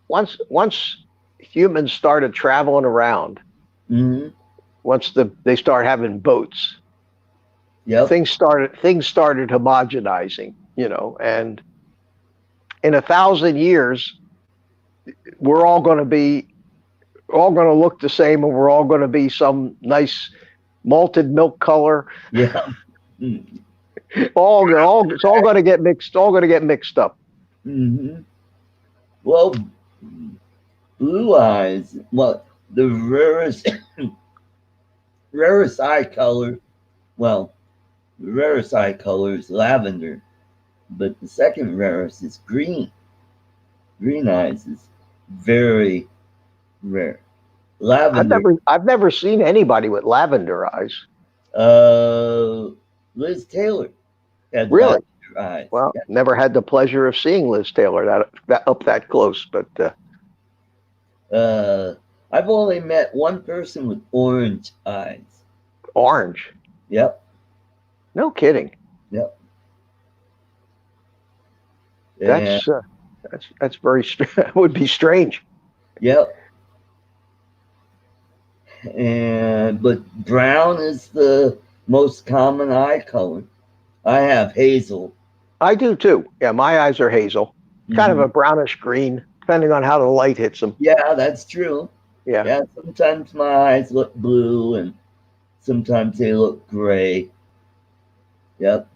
once humans started traveling around, Hmm. once they start having boats, Yep. things started homogenizing, and in 1,000 years, we're all going to look the same, and we're all going to be some nice malted milk color. Yeah. Mm-hmm. It's all going to get mixed up. Well, blue eyes. Well, the rarest eye color. Well, the rarest eye color is lavender, but the second rarest is green. Green eyes is very rare. Lavender. I've never seen anybody with lavender eyes. Uh, Liz Taylor had Really? lavender eyes. Well, Yeah. never had the pleasure of seeing Liz Taylor that up that close, but I've only met one person with orange eyes. orange. Yep. No kidding. Yep. And, That's very would be strange. yep. But brown is the most common eye color. I have hazel. I do too. Yeah, my eyes are hazel, kind of a brownish green, depending on how the light hits them. Yeah, that's true. Yeah. Yeah, sometimes my eyes look blue and sometimes they look gray. Yep.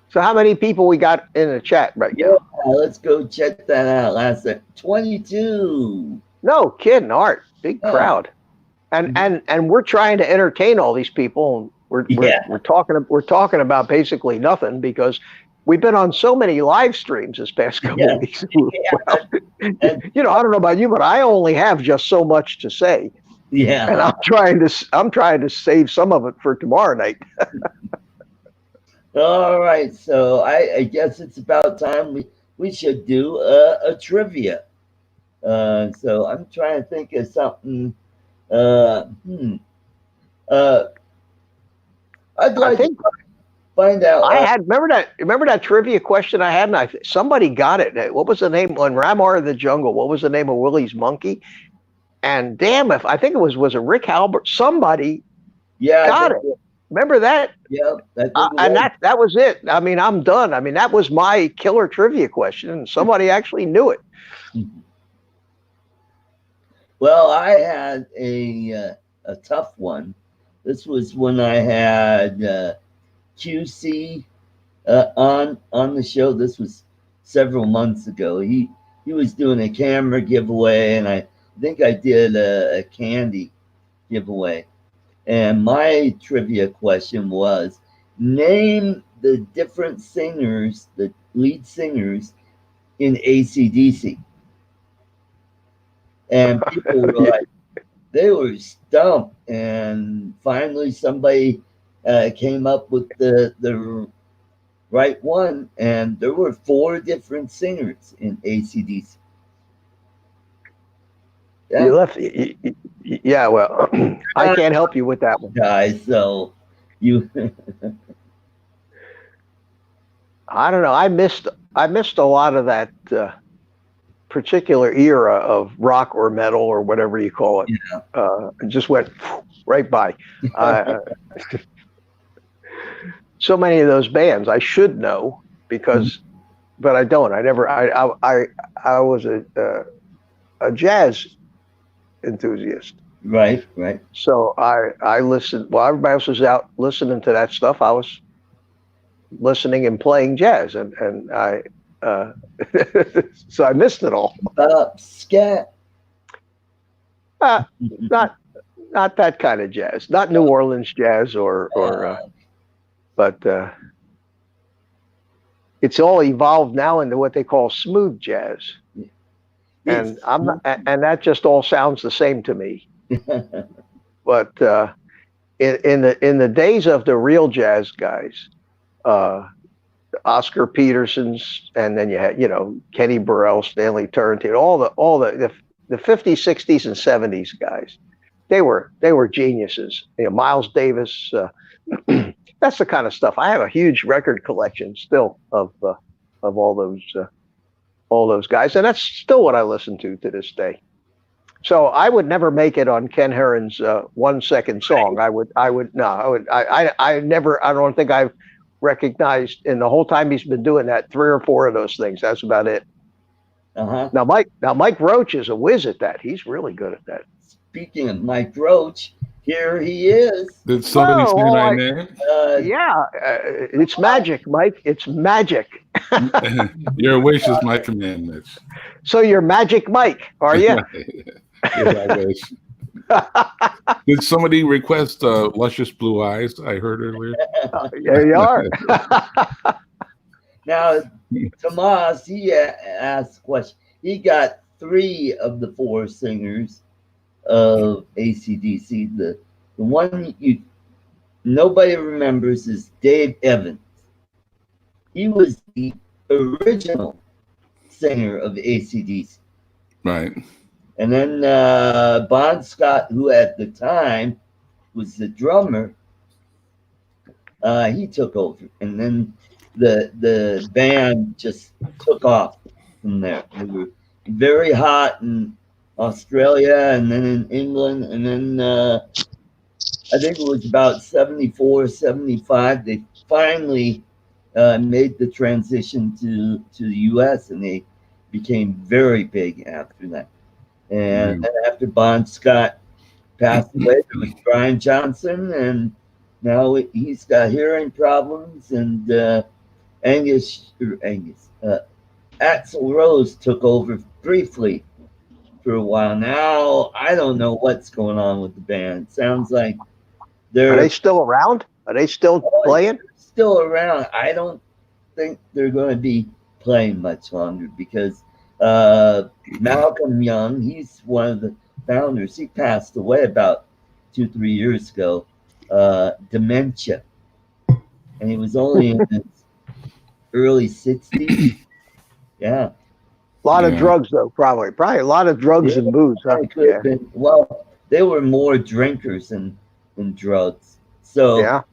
So how many people we got in the chat right Yeah, now? let's go check that out. Last 22. No kidding, Art. Big Yeah. crowd. And we're trying to entertain all these people. And we're talking about basically nothing because we've been on so many live streams this past couple of weeks. Well, I don't know about you, but I only have just so much to say. Yeah. And I'm trying to save some of it for tomorrow night. All right. So I guess it's about time we should do a trivia. So I'm trying to think of something. I'd like to find out. Remember that trivia question I had, and somebody got it. What was the name on Ramar of the Jungle? What was the name of Willie's monkey? And damn, if I think was it Rick Halbert? Somebody got it. Remember that? Yeah. And that was it. I mean, I'm done. I mean, that was my killer trivia question, and somebody actually knew it. Well, I had a tough one. This was when I had QC on the show. This was several months ago. He was doing a camera giveaway, and I think I did a candy giveaway. And my trivia question was, name the different singers, the lead singers in AC/DC. And people were like, they were stumped. And finally somebody came up with the right one. And there were 4 different singers in AC/DC. Yeah. You left. Yeah, well, I can't help you with that one, guys. So you, I don't know. I missed a lot of that particular era of rock or metal or whatever you call it. Yeah. It just went right by. So many of those bands I should know because, but I don't. I never. I was a jazz enthusiast. Right. So I listened while everybody else was out listening to that stuff. I was listening and playing jazz, and I so I missed it all. Scat. Not that kind of jazz, not New Orleans jazz but it's all evolved now into what they call smooth jazz, and and that just all sounds the same to me. But in the days of the real jazz guys, Oscar Peterson's, and then you had Kenny Burrell, Stanley Turrentine, all the 50s, 60s, and 70s guys. They were geniuses. Miles Davis. That's the kind of stuff. I have a huge record collection still of all those guys, and that's still what I listen to this day. So I would never make it on Ken Herron's 1 second song. I don't think I've recognized in the whole time he's been doing that 3 or 4 of those things. That's about it. Now Mike Roach is a whiz at that. He's really good at that. Speaking of Mike Roach, here he is. Did somebody say my name? It's magic, Mike. It's magic. Your wish is my command, Mitch. So you're Magic Mike, are you? Yes, I wish. Did somebody request Luscious Blue Eyes? I heard earlier. There you are. Now, Tomas, he asked a question. He got 3 of the 4 singers of AC/DC. The one nobody remembers is Dave Evans. He was the original singer of AC/DC. Right. And then Bon Scott, who at the time was the drummer, he took over. And then the band just took off from there. They were very hot in Australia and then in England. And then I think it was about 74, 75. They finally made the transition to the US, and they became very big after that. And then after Bon Scott passed away, there was Brian Johnson, and now he's got hearing problems. And Axl Rose took over briefly for a while. Now I don't know what's going on with the band. Sounds like Are they still around? Are they still playing? Still around. I don't think they're going to be playing much longer because Malcolm Young, he's one of the founders. He passed away about 2-3 years ago. Dementia, and he was only in his early 60s. Yeah. A lot of drugs, though, probably a lot of drugs and booze. Huh? Well, they were more drinkers than drugs. So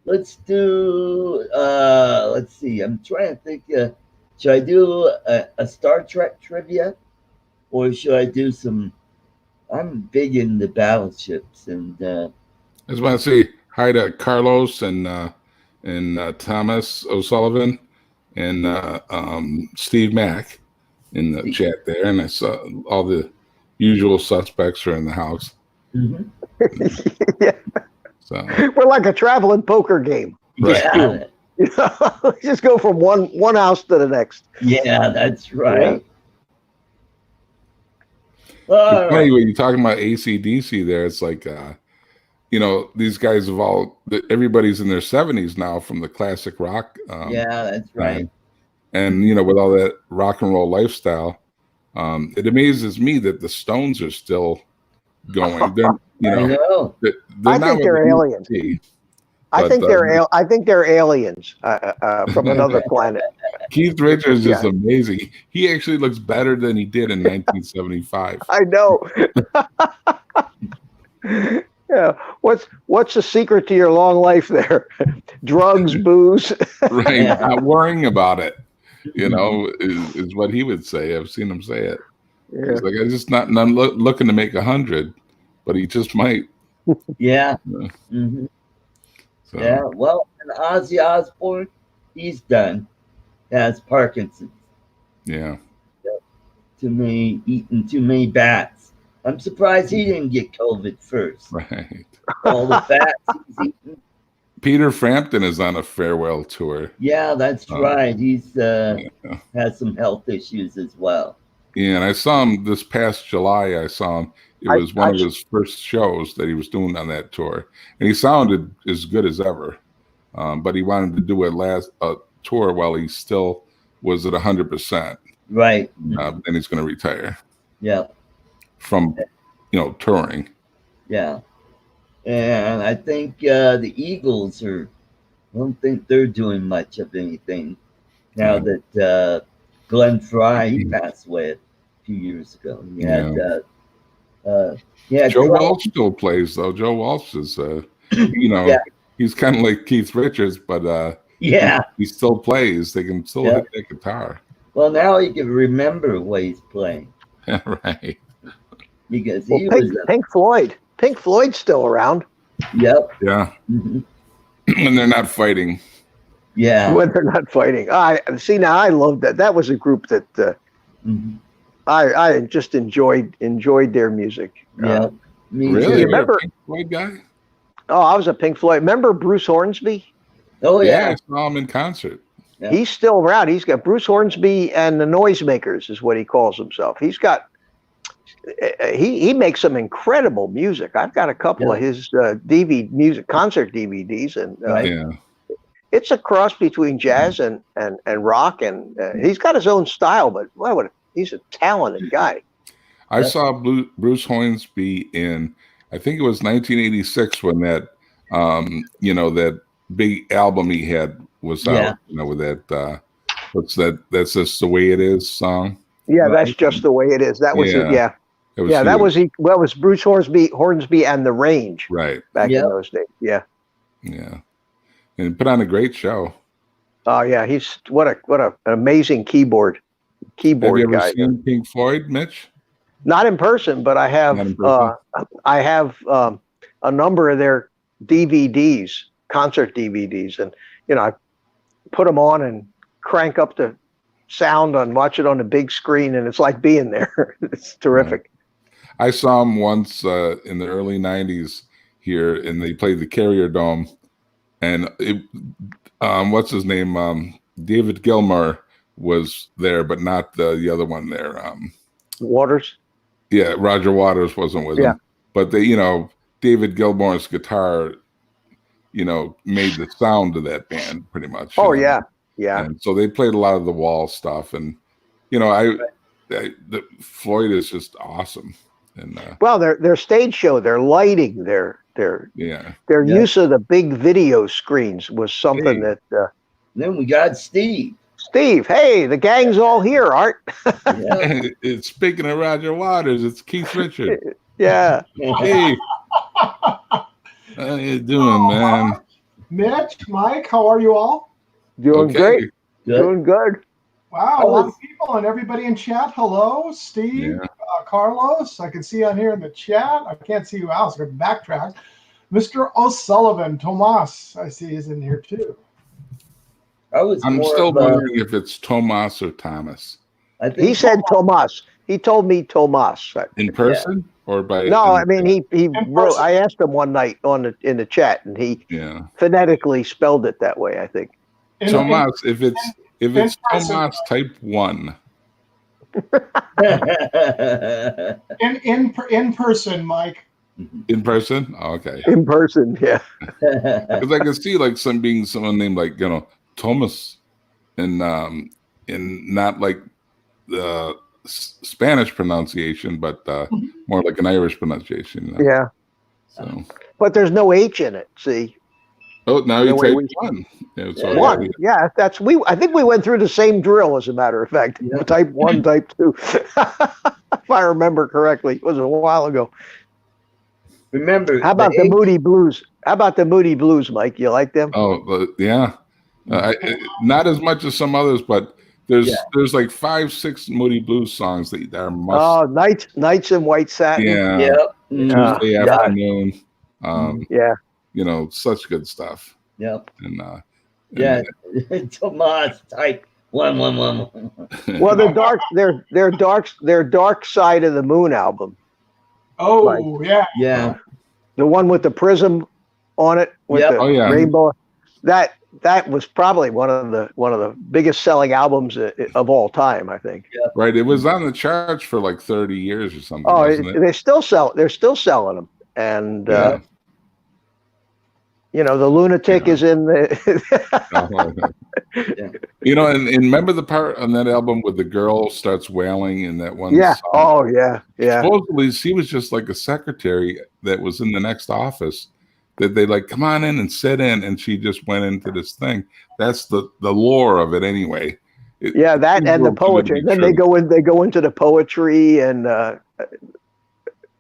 let's do, let's see. I'm trying to think, should I do a Star Trek trivia? Or should I do some, I'm big into battleships. And I just want to say hi to Carlos and Thomas O'Sullivan and Steve Mack in the chat there, and I saw all the usual suspects are in the house. Mm-hmm. Yeah. So we're like a traveling poker game. Yeah. Just go from one house to the next. Yeah, that's right. It's funny when you're talking about AC/DC there, it's like these guys have everybody's in their 70s now from the classic rock. Yeah, that's right. And with all that rock and roll lifestyle, it amazes me that the Stones are still going. I know. I think they're aliens. I think they're aliens from another planet. Keith Richards is amazing. He actually looks better than he did in 1975. I know. Yeah. What's the secret to your long life there? Drugs, booze. Right. Not worrying about it. Is what he would say. I've seen him say it. Yeah. He's like, I'm just not looking to make 100, but he just might. Yeah. Mm-hmm. So. Yeah. Well, and Ozzy Osbourne, he's done. Has Parkinson's. Yeah. Eating too many bats. I'm surprised he didn't get COVID first. Right. All the fats he's eating. Peter Frampton is on a farewell tour. Yeah, that's Oh. right. He's Yeah. has some health issues as well. Yeah, and I saw him this past July. I saw him. It I- was one I- of his first shows that he was doing on that tour, and he sounded as good as ever. But he wanted to do a tour while he still was at 100%. Right. Then he's going to retire Yeah. from, touring. Yeah. And I think the Eagles I don't think they're doing much of anything now that Glenn Fry he passed away a few years ago. He had, Joe Walsh still plays though. Joe Walsh is, Yeah. he's kind of like Keith Richards, but yeah. he still plays. They can still hit that guitar. Well, now he can remember what he's playing Right. because Well, he was. Pink Floyd. Pink Floyd's still around. Yep. Yeah. Mhm. And they're not fighting. Yeah. When they're not fighting. I see now. I love that. That was a group that Mhm. I just enjoyed their music. Yeah. Me Really? too. You're a remember- Pink Floyd guy? Oh, I was a Pink Floyd. Remember Bruce Hornsby? Oh Yeah, I yeah. saw him in concert. Yeah. He's still around. He's got Bruce Hornsby and the Noisemakers is what he calls himself. He's got he makes some incredible music. I've got a couple of his DVD music concert DVDs, and Right. Yeah. it's a cross between jazz and rock. And he's got his own style, but he's a talented guy. I saw Bruce Hornsby in, I think it was 1986 when that, that big album he had was out, with that, what's that? That's Just the Way It Is song. Yeah, Right. that's just the way it is. That was it. Yeah, It was that huge. was Bruce Hornsby and the Range Right. back Yep. in those days. Yeah. Yeah. And put on a great show. Oh yeah, he's what an amazing keyboard Have you ever guy. seen Pink Floyd, Mitch? Not in person, but I have Not in person? a number of their DVDs, concert DVDs, and I put them on and crank up the sound and watch it on the big screen, and it's like being there. It's terrific. I saw him once in the early 90s here, and they played the Carrier Dome. And what's his name? David Gilmour was there, but not the other one there. Waters. Yeah, Roger Waters wasn't with him. But David Gilmour's guitar, made the sound of that band pretty much. Oh you know? yeah. And so they played a lot of the Wall stuff, and the Floyd is just awesome. And Well, their stage show, their lighting, their yeah, use of the big video screens was something that. Then we got Steve. Steve, hey, the gang's all here, Art. Yeah. it's speaking of Roger Waters, it's Keith Richards. Yeah. Hey, how you doing, man? Mitch, Mike, how are you all? Doing great. Good. Doing good. Wow, a lot of people and everybody in chat. Hello, Steve, Yeah. Carlos. I can see on here in the chat. I can't see who else. I can backtrack. Mr. O'Sullivan, Tomas, I see is in here too. I'm still wondering if it's Tomas or Thomas. I think He said Tomas. He told me Tomas. In person or by? No, I mean he wrote. person. I asked him one night in the chat, and he Yeah, phonetically spelled it that way. I think. Tomas. If it's person. Tomas, type 1. In person, Mike. In person? Oh, okay. In person, yeah. Because I can see like someone named like Thomas, and not like the Spanish pronunciation, but more like an Irish pronunciation. Yeah, So but there's no H in it. See, now you No way take we- 1. Yeah, it's Yeah. already- one. Yeah, that's we. I think we went through the same drill, as a matter of fact. Yeah. Type 1, type 2. If I remember correctly, it was a while ago. Remember, How about the Moody Blues? How about the Moody Blues, Mike? You like them? Oh, yeah. Not as much as some others, but there's like 5-6 Moody Blues songs that are must. Oh, Nights in White Satin. Yeah. Yep. Mm, Tuesday God. afternoon. Yeah. Such good stuff. Yep. And Yeah. Tomas type 111. Well, their Dark Side of the Moon album, Oh, Right. yeah. Yeah. the one with the prism on it with Yep. the Oh, yeah. rainbow. That was probably one of the biggest selling albums of all time, I think. Right. It was on the charts for like 30 years or something, Oh, wasn't it? they're still selling them, and Yeah. the lunatic Yeah. is in the. Oh, you know, and remember the part on that album where the girl starts wailing in that one Yeah. song? Oh, yeah. Yeah. Supposedly, she was just like a secretary that was in the next office that they like, come on in and sit in, and she just went into this thing. That's the lore of it, anyway. Yeah, that and the poetry. Then they go into the poetry, and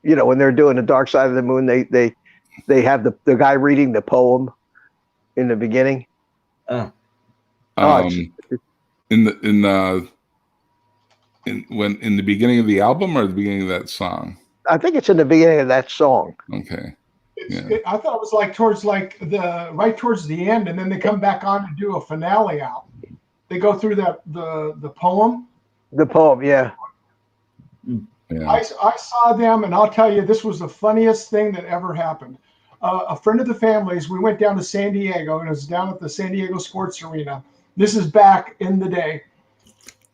when they're doing the Dark Side of the Moon, they have the guy reading the poem in the beginning. Uh, In the beginning of the album or the beginning of that song? I think it's in the beginning of that song. Okay. I thought it was like towards the end, and then they come back on to do a finale out. They go through the poem. The poem, yeah. Yeah. I saw them, and I'll tell you, this was the funniest thing that ever happened. A friend of the family's, we went down to San Diego, and it was down at the San Diego Sports Arena. This is back in the day.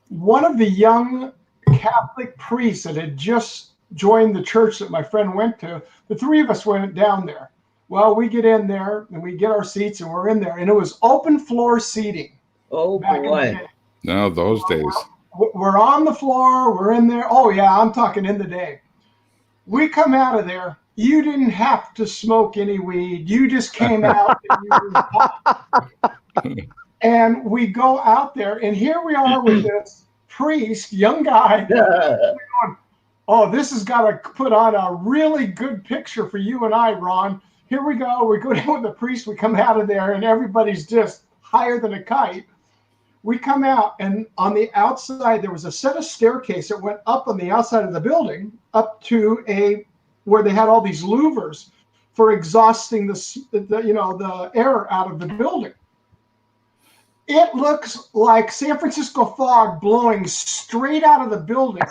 One of the young Catholic priests that had just joined the church that my friend went to, the three of us went down there. Well, we get in there, and we get our seats, and we're in there, and it was open floor seating. oh boy. No, those days. We're on the floor. We're in there. Oh, yeah, I'm talking in the day. We come out of there. You didn't have to smoke any weed. You just came out and we go out there. And here we are with this priest, young guy. Going, oh, this has got to put on a really good picture for you and I, Ron. Here we go. We go down with the priest. We come out of there, and everybody's just higher than a kite. We come out, and on the outside, there was a set of staircase that went up on the outside of the building, up to where they had all these louvers for exhausting the air out of the building. It looks like San Francisco fog blowing straight out of the building.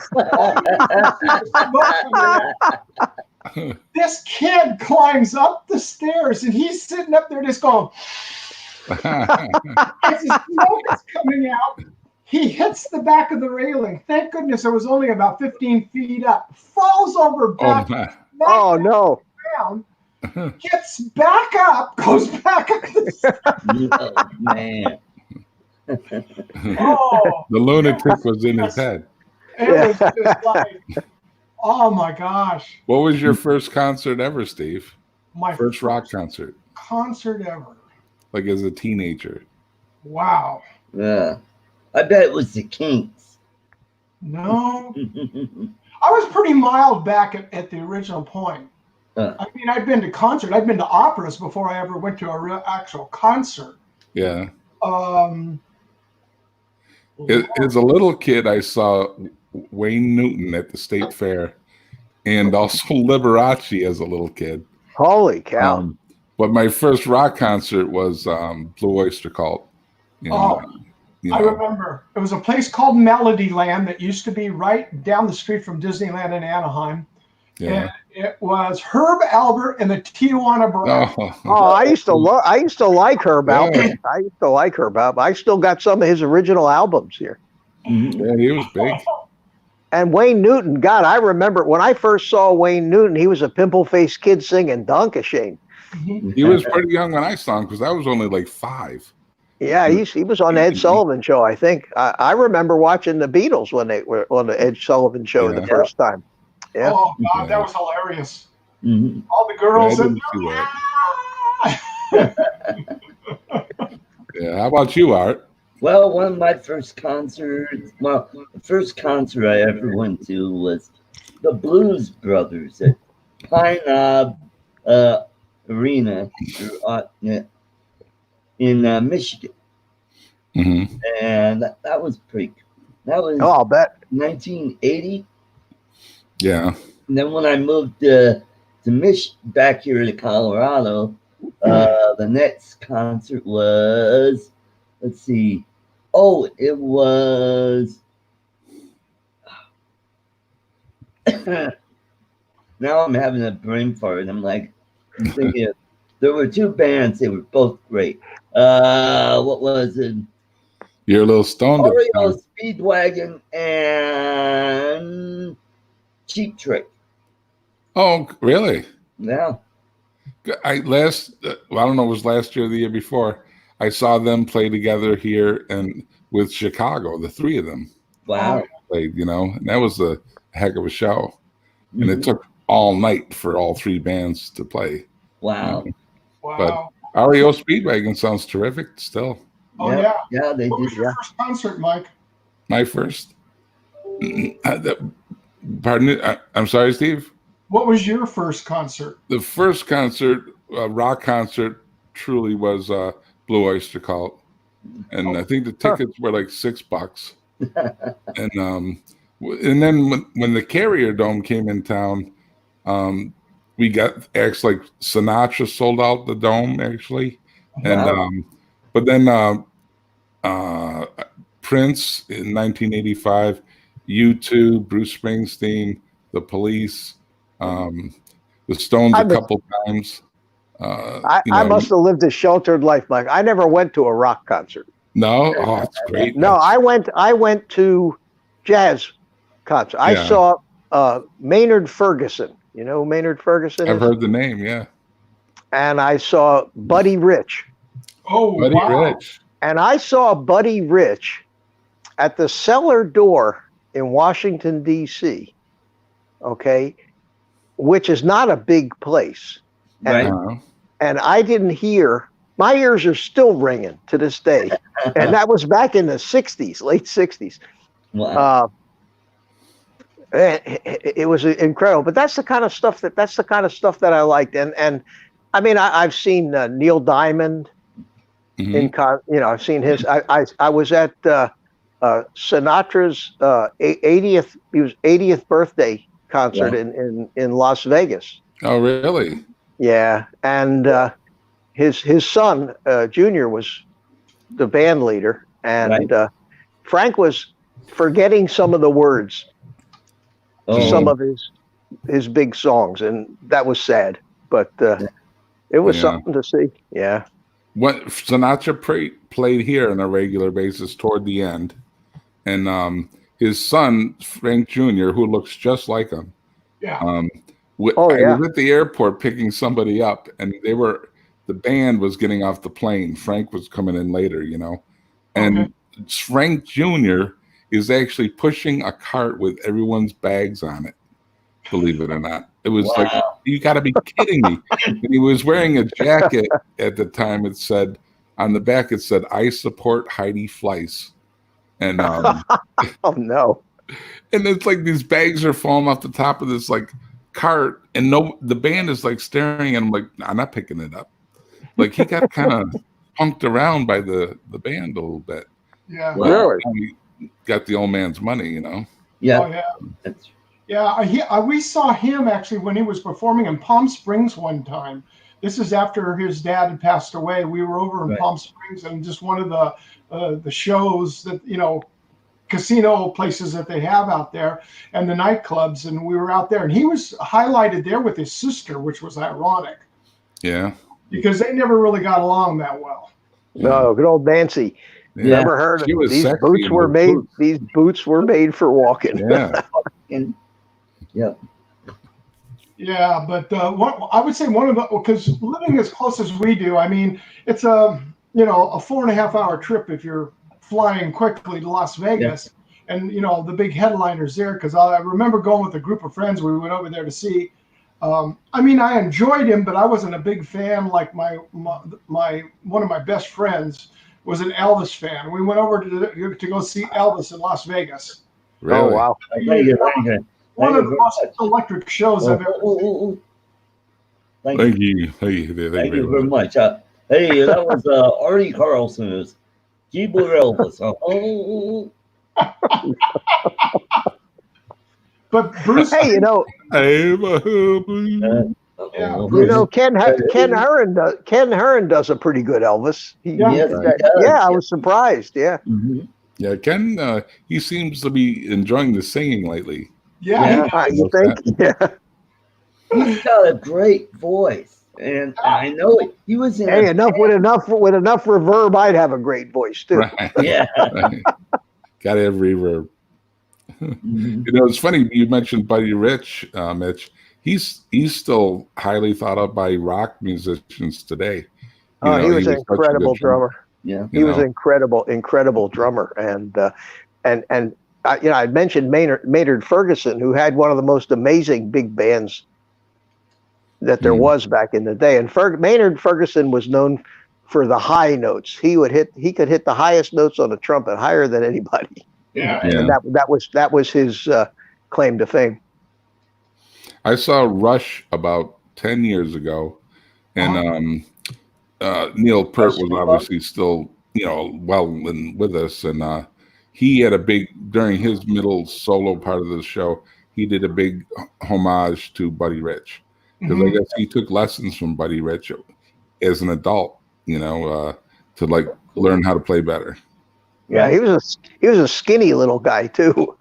This kid climbs up the stairs, and he's sitting up there just going. As the smoke is coming out, he hits the back of the railing. Thank goodness it was only about 15 feet up. Falls over back. Oh no! Down, gets back up, goes back up. Oh, man. Oh, the lunatic was in his head. It was just like, oh my gosh! What was your first concert ever, Steve? My first rock concert ever. Like as a teenager. Wow. Yeah. I bet it was the Kinks. No. I was pretty mild back at the original point. I mean, I'd been to concerts. I'd been to operas before I ever went to a real actual concert. Yeah. As a little kid, I saw Wayne Newton at the State Fair and also Liberace as a little kid. Holy cow. But my first rock concert was Blue Oyster Cult. I remember. It was a place called Melodyland that used to be right down the street from Disneyland in Anaheim. Yeah. And it was Herb Albert and the Tijuana Brass. I used to like Herb Albert. I used to like Herb Albert. I still got some of his original albums here. Yeah, he was big. And Wayne Newton, God, I remember when I first saw Wayne Newton, he was a pimple-faced kid singing Dankeschön. He was pretty young when I saw him because I was only like 5. Yeah, he was on the Ed Sullivan Show, I think. I remember watching the Beatles when they were on the Ed Sullivan Show the first time. Yeah. Oh, God, that was hilarious. Mm-hmm. All the girls. Yeah, how about you, Art? Well, one of my first concerts, the first concert I ever went to was the Blues Brothers at Pine Knob Arena in Michigan. Mm-hmm. And that was pretty cool. That was I'll bet 1980. Yeah. And then when I moved back here to Colorado, the next concert was, let's see. Oh, it was. Now I'm having a brain fart. I'm like, I'm thinking, There were two bands. They were both great. What was it? You're a little stoned at the Oreo time. Speedwagon and Cheap Trick. Oh, really? Yeah. I don't know, it was last year or the year before. I saw them play together here and with Chicago, the three of them Wow. played, and that was a heck of a show. And it Mhm. took all night for all three bands to play. Wow. Wow. REO Speedwagon sounds terrific still. Oh, yeah. Yeah, they What did. was your first concert, Mike? My first. Pardon me? I'm sorry, Steve? What was your first concert? The first concert, rock concert, truly was Blue Oyster Cult. And I think the tickets were like $6. And then when the Carrier Dome came in town, we got actually like Sinatra sold out the dome actually, and Wow. but then Prince in 1985, U2, Bruce Springsteen, The Police, the Stones a couple times. I must have lived a sheltered life, Mike. I never went to a rock concert. No, oh, it's great. No, I went to jazz concert. I Yeah. saw Maynard Ferguson. You know who Maynard Ferguson is? I've heard the name. Yeah, And I saw Buddy Rich. Oh, Buddy wow. Rich. And I saw Buddy Rich at the cellar door in Washington, D.C., okay, which is not a big place. Right. And I didn't hear, my ears are still ringing to this day. And that was back in the 60s, late 60s. Wow. It was incredible. But that's the kind of stuff that I liked. And I mean, I've seen Neil Diamond. Mhm. I've seen his. I was at Sinatra's 80th birthday concert in Las Vegas. Oh, really? Yeah, and his son Junior was the band leader, and Frank was forgetting some of the words to some of his big songs, and that was sad. But it was something to see. Yeah. When Sinatra played here on a regular basis toward the end, and his son Frank Jr., who looks just like him, I was at the airport picking somebody up, and the band was getting off the plane. Frank was coming in later, and Frank Jr. is actually pushing a cart with everyone's bags on it. Believe it or not. It was like, you got to be kidding me. And he was wearing a jacket at the time. It said, on the back, it said, I support Heidi Fleiss. And oh, no. And it's like these bags are falling off the top of this like cart. And the band is like staring at him like, I'm not picking it up. Like he got kind of punked around by the band a little bit. Yeah. Really? He got the old man's money, Yeah. Oh, yeah. Yeah, we saw him actually when he was performing in Palm Springs one time. This is after his dad had passed away. We were over in Palm Springs, and just one of the shows that, casino places that they have out there and the nightclubs, and we were out there, and he was highlighted there with his sister, which was ironic. Yeah. Because they never really got along that well. No, good old Nancy. Yeah. Never heard of She was these sexy boots in were those made. boots. These boots were made for walking. Yeah. Yeah, but I would say because living as close as we do, I mean, it's a 4.5 hour trip if you're flying quickly to Las Vegas, and the big headliners there. Because I remember going with a group of friends. We went over there to see. I mean, I enjoyed him, but I wasn't a big fan. Like my one of my best friends was an Elvis fan. We went over to go see Elvis in Las Vegas. Really? Oh, wow. One of the most electric shows I've ever seen. Thank you. Thank you very much. Hey, that was Artie Carlson's Keyboard Elvis. But Bruce, Hey, Ken Heron does a pretty good Elvis. I was surprised. Yeah. Mm-hmm. Yeah, Ken, he seems to be enjoying the singing lately. yeah. You think? Yeah. He's got a great voice. And I know it. He was in Hey, a enough with enough reverb, I'd have a great voice too. Right. yeah. Right. Got to have reverb. Mhm. You know, it's funny you mentioned Buddy Rich, Mitch. He's still highly thought of by rock musicians today. You Oh, know, he was he an was such a good incredible drummer. Yeah. He was an incredible drummer, and I'd mentioned Maynard Ferguson, who had one of the most amazing big bands that there was back in the day. And Maynard Ferguson was known for the high notes. He could hit the highest notes on a trumpet, higher than anybody. Yeah. Yeah. And that was his claim to fame. I saw Rush about 10 years ago, and Neil Peart was obviously still, with us, and he had a big during his middle solo part of the show. He did a big homage to Buddy Rich because I guess he took lessons from Buddy Rich as an adult, to like learn how to play better. Yeah, he was a skinny little guy too.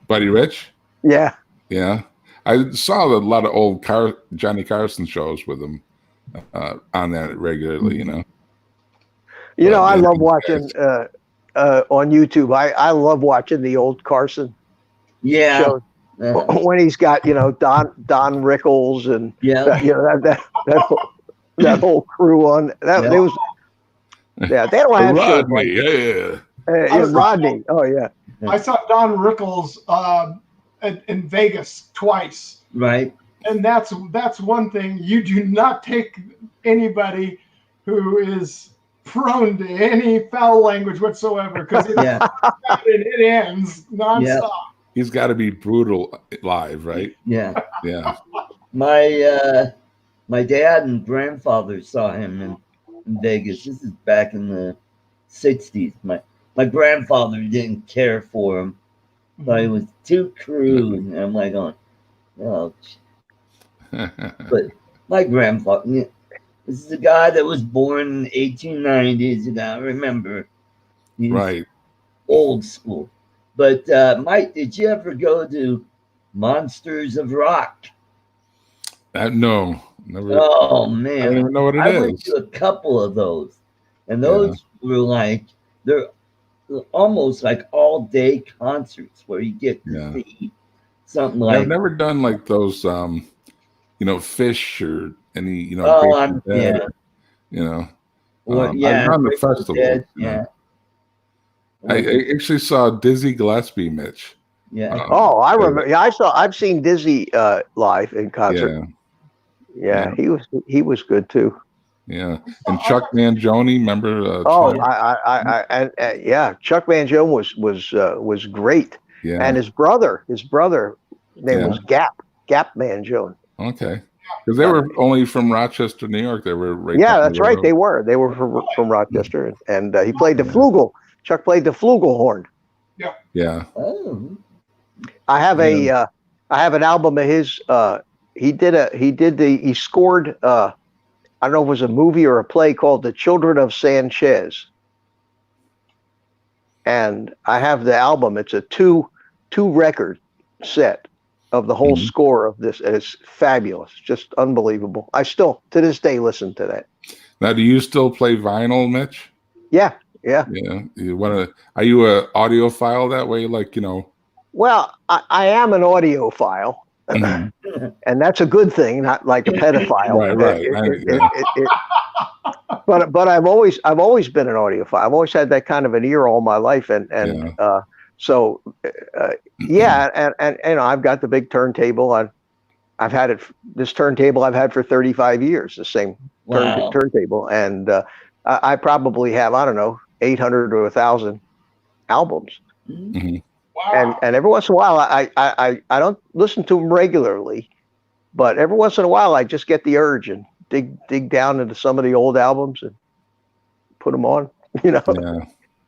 Buddy Rich. Yeah. Yeah, I saw a lot of old Johnny Carson shows with him on that regularly. I love watching on YouTube. I love watching the old Carson shows when he's got Don Rickles and that whole crew on that. Yeah. They was they don't have shows Rodney, like Rodney. Oh yeah. I saw Don Rickles in Vegas twice. Right. And that's one thing. You do not take anybody who is prone to any foul language whatsoever, because it ends nonstop. Yeah. He's got to be brutal live, right? Yeah. Yeah. My dad and grandfather saw him in Vegas. This is back in the 60s. My grandfather didn't care for him. Thought he was too crude. And I'm like, oh. But my grandfather, this is a guy that was born in the 1890s. You gotta remember. He's Right. old school. But Mike, did you ever go to Monsters of Rock? No, never. Oh I don't man, even know what it I is. went to a couple of those, and those were like they're almost like all day concerts where you get to see something like. I've never done like those, Fish or any, Oh, Dead, I've yeah, done the Grateful festival. Dead, yeah. I actually saw Dizzy Gillespie, Mitch. Yeah. Oh, I remember. Yeah, I've seen Dizzy live in concert. Yeah, he was good too. Yeah, and Chuck Mangione, remember? Chuck Mangione was great. Yeah, and his brother name was Gap Mangione. Okay, because they were only from Rochester, New York. They were right. Yeah, that's right. They were from Rochester, and he played the flugel. Chuck played the flugelhorn. Yeah. Oh. I have an album of his. He scored. I don't know if it was a movie or a play called The Children of Sanchez. And I have the album. It's a two record set of the whole score of this. And it's fabulous. Just unbelievable. I still, to this day, listen to that. Now, do you still play vinyl, Mitch? Yeah. Yeah. Are you a audiophile that way? Well, I am an audiophile. And that's a good thing, not like a pedophile. Right. But I've always been an audiophile. I've always had that kind of an ear all my life, and I've got the big turntable. I've had it. This turntable I've had for 35 years. The same turntable, and I probably have 800 or 1,000 albums. Mm-hmm. Wow. And every once in a while, I don't listen to them regularly, but every once in a while, I just get the urge and dig down into some of the old albums and put them on.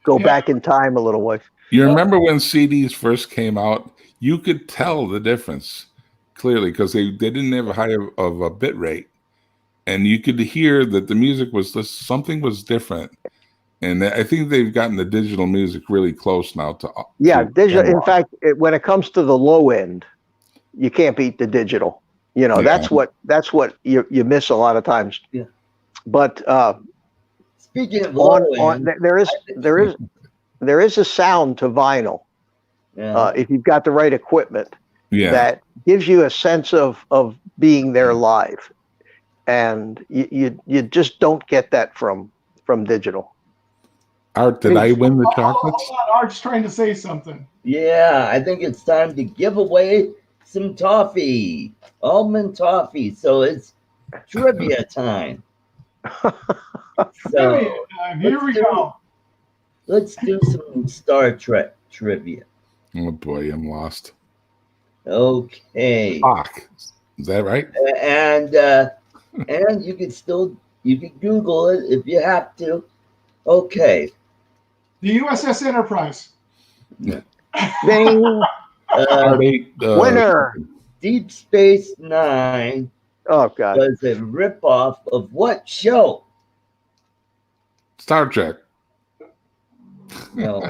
Go back in time a little way. You remember when CDs first came out? You could tell the difference clearly because they didn't have a high of a bit rate, and you could hear that the music was something was different. And I think they've gotten the digital music really close now to digital. In fact, when it comes to the low end, you can't beat the digital. You know, Yeah. that's what you miss a lot of times. Yeah. But Speaking of low end, there is a sound to vinyl yeah, if you've got the right equipment Yeah. that gives you a sense of being there live, and you just don't get that from digital. Art, did I win the Hold chocolates? on, Art's trying to say something. yeah, I think it's time to give away some toffee, almond toffee. So it's trivia time. Trivia So time. Here we go. let's do some Star Trek trivia. Oh boy, I'm lost. Okay, Fuck. Is that right? and you can Google it if you have to. Okay, The USS Enterprise. Ding! Art 8. Winner! Deep Space Nine Oh God! was a ripoff of what show? Star Trek. No,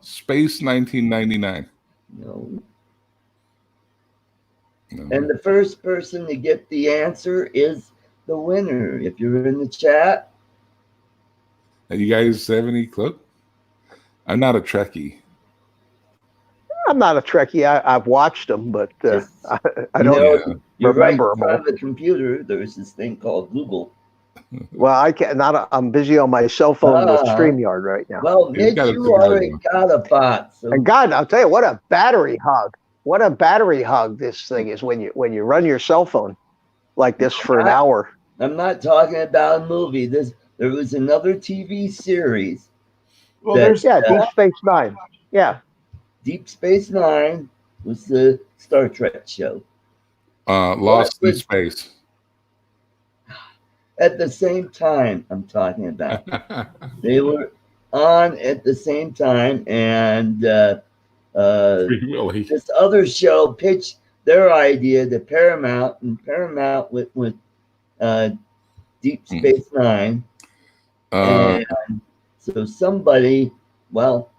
Space 1999. no. No. And the first person to get the answer is the winner. If you're in the chat, You guys have any clue? I'm not a Trekkie. I'm not a Trekkie. I've watched them, but just, I don't Yeah. you're right in remember them front all. of the computer. There's this thing called Google. Well, I can't. I'm busy on my cell phone with Ah. StreamYard right now. Well, You Mitch, gotta you figure out already one. got a bot. So And God, I'll tell you what a battery hug. What a battery hug this thing is when you run your cell phone like this for an hour. I'm not talking about a movie. There was another TV series, Well, That- there's Yeah, Deep Space Nine. Yeah. Deep Space Nine was the Star Trek show. Lost in was- Space. At the same time, I'm talking about. They were on at the same time, and Free Willy. this other show pitched their idea to Paramount, and Paramount went with Deep Space Nine. Uh, And so somebody, well,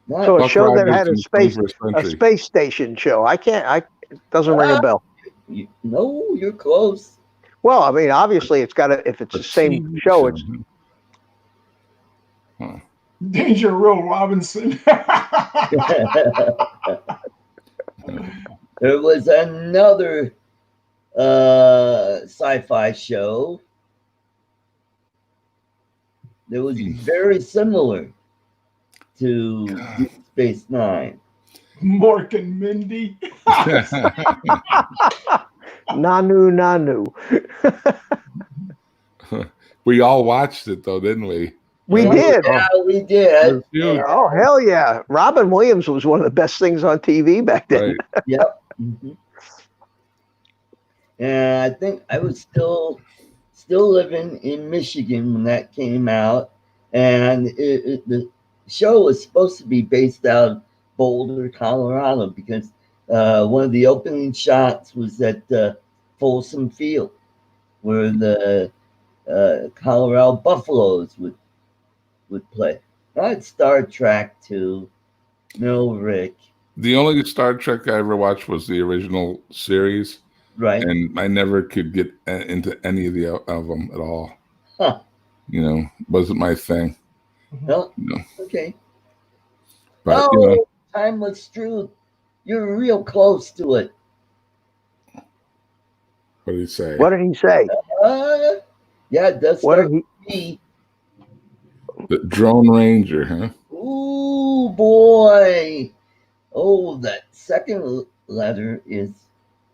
not So a Buck show that Rogers had in a space 21st a century. space station show. It doesn't ring a bell. no, you're close. Well, I mean, obviously it's got to, if it's A the same TV show, it's Danger Will Robinson. There was another sci-fi show that was very similar to Deep Space Nine. Mork and Mindy. Nanu. We all watched it though, didn't we? We Yeah, did. Yeah, we did. Huge. Oh hell yeah! Robin Williams was one of the best things on TV back then. Right. Yep. Mhm. And I think I was still living in Michigan when that came out, and the show was supposed to be based out of Boulder, Colorado, because one of the opening shots was at Folsom Field, where the Colorado Buffaloes would play. Not Star Trek too. No, Rick. The only Star Trek I ever watched was the original series, Right. and I never could get into any of them at all. Huh. You know, wasn't my thing. No. No. Okay. But Oh, you know, Timeless Truth. You're real close to it. what did he say? What did he say? Yeah, it does What start did he? with B. The Drone Ranger, huh? Ooh, boy. Oh, that second letter is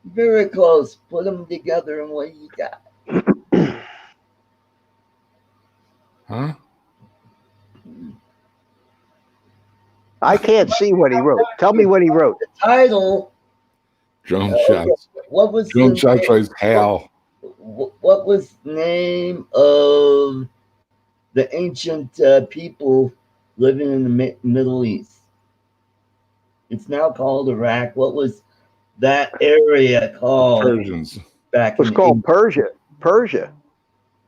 very close. Put them together and what you got? Huh? I can't see what he wrote. Tell me what he wrote. The title. Drone shots. What was Drone the shots name, was Hal. what was the name of the ancient people living in the Middle East? It's now called Iraq. What was that area called Persians. back It was in called Persia. Persia.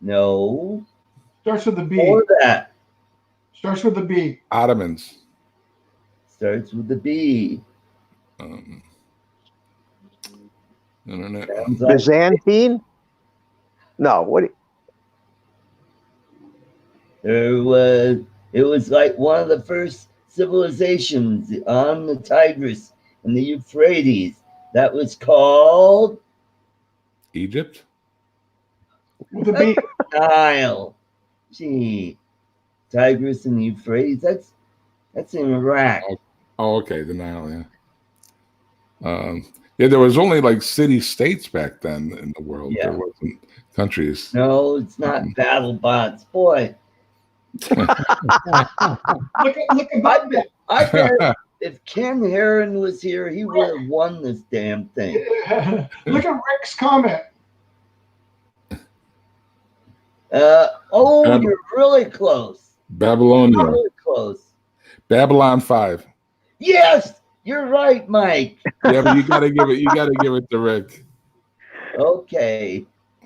No. Starts with the B. Before that. Starts with the B. Ottomans. Starts with the B. Internet. Sounds like Byzantine? No, what? there was. It was like one of the first civilizations on the Tigris and the Euphrates. That was called Egypt? With a B. Nile. Gee, Tigris and Euphrates. That's in Iraq. Oh, okay, the Nile, yeah. Yeah, there was only like city states back then in the world. Yeah. There wasn't countries. No, it's not battle bots. Boy, Look above that. I bet if Ken Heron was here, he would have won this damn thing. Look at Rick's comment. You're really close. Babylonia. Really close. Babylon 5. Yes, you're right, Mike. Yeah, but you gotta give it to Rick. Okay.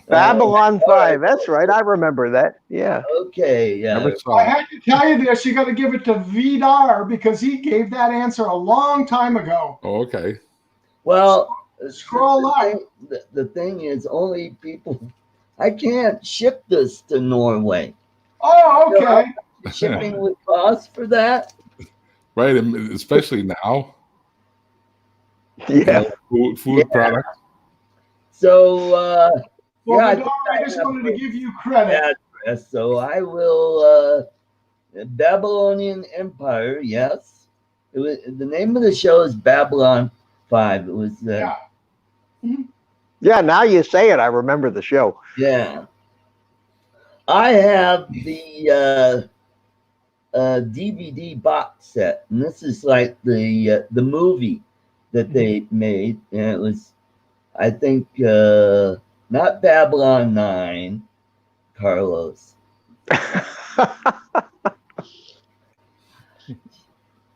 Babylon all right. 5. That's right. I remember that. Yeah. Okay, yeah. Never saw I it. had to tell you this. You got to give it to Vidar because he gave that answer a long time ago. Oh, okay. Well, Scroll up. the thing is, only people. I can't ship this to Norway. Oh, okay. Shipping would cost for that. Right, and especially now. Yeah. Food products. So, Well, yeah, I Vidar, think I I just have wanted to give you credit. address. So I will. Babylonian Empire. Yes, it was. The name of the show is Babylon 5. It was. Yeah. Yeah. Now you say it. I remember the show. Yeah. I have the DVD box set, and this is like the movie that they made, and it was, I think, not Babylon 9, Carlos.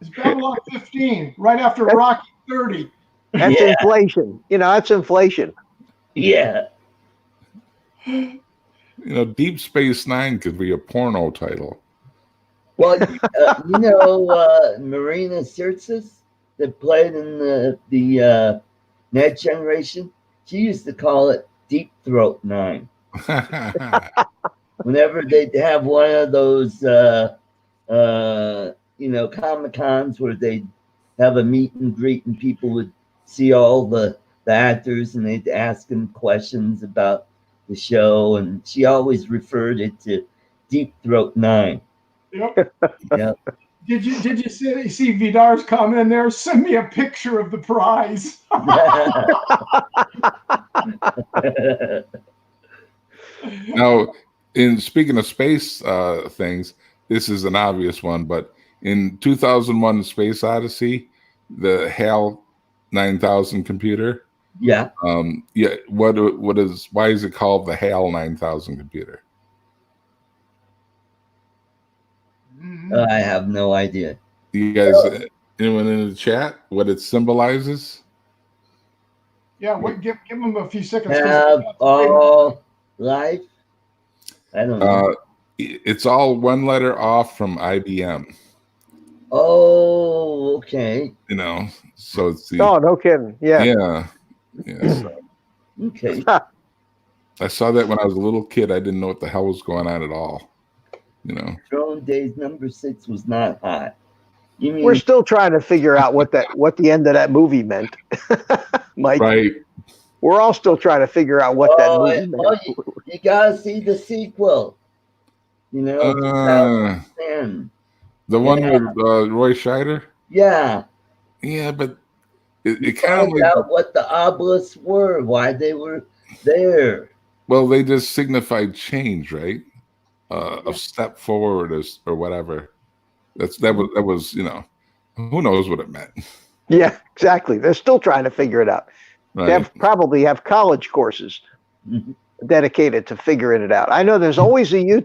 It's Babylon 15, right after Rocky 30. That's Yeah. inflation. That's inflation. Yeah. Deep Space Nine could be a porno title. Well, Marina Sirtis that played in the Next Generation. She used to call it Deep Throat 9. Whenever they'd have one of those, Comic Cons where they'd have a meet and greet and people would see all the actors and they'd ask them questions about the show, and she always referred it to Deep Throat 9. Yep. Yeah. Did you see Vidar's comment in there? Send me a picture of the prize. Now, speaking of space things, this is an obvious one, but in 2001 Space Odyssey, the HAL 9000 computer, Yeah. why is it called the HAL 9000 computer? I have no idea. You guys, anyone in the chat, what it symbolizes? Yeah, give him a few seconds. Have all life? I don't know. It's all one letter off from IBM. Oh, okay. So it's the Oh, no kidding. Yeah. yeah. So Okay. I saw that when I was a little kid. I didn't know what the hell was going on at all. Drone Days number 6 was not hot. You mean We're still trying to figure out what the end of that movie meant, Mike. Right. We're all still trying to figure out what that movie meant. you gotta see the sequel. 2010. The one with Roy Scheider? Yeah. Yeah, but it You kind of find out what the obelisks were, why they were there. well, they just signified change, right? A step forward or whatever. That was who knows what it meant. Yeah, exactly. They're still trying to figure it out. Right. They probably have college courses Mhm. dedicated to figuring it out. I know there's always a new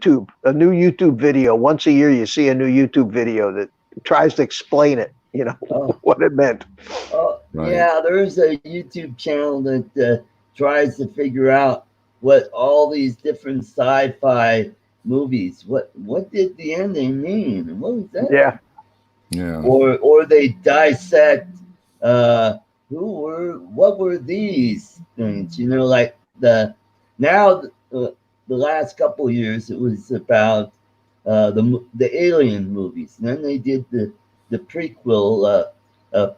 YouTube video. Once a year, you see a new YouTube video that tries to explain it, Oh. what it meant. Right. Yeah, there's a YouTube channel that tries to figure out what all these different sci-fi movies, what did the ending mean? And what was that? Yeah. Yeah. Or they dissect what were these things? You know, like now the last couple of years it was about the alien movies, and then they did the prequel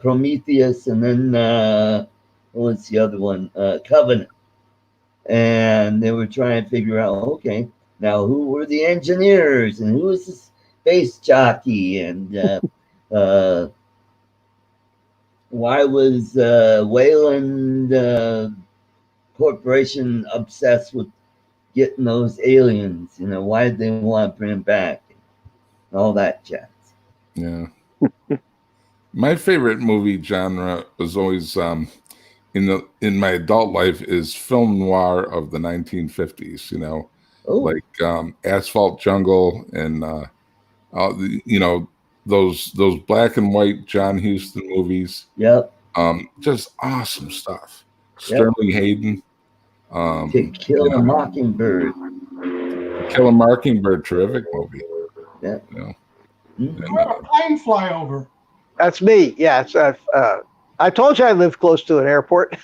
Prometheus, and then what was the other one, Covenant, and they were trying to figure out, okay, now who were the engineers and who was the space jockey, and uh, why was Wayland Corporation obsessed with getting those aliens? You know, why did they want to bring them back? And all that jazz. Yeah. My favorite movie genre was always in my adult life is film noir of the 1950s. You know, like Asphalt Jungle and you know, those black and white John Huston movies. Yep. Just awesome stuff. Yep. Sterling Hayden. To Kill a Mockingbird. Kill a Mockingbird, terrific movie. Yeah. You know. Mm-hmm. You had a plane fly over. That's me. Yeah. It's, I told you I live close to an airport.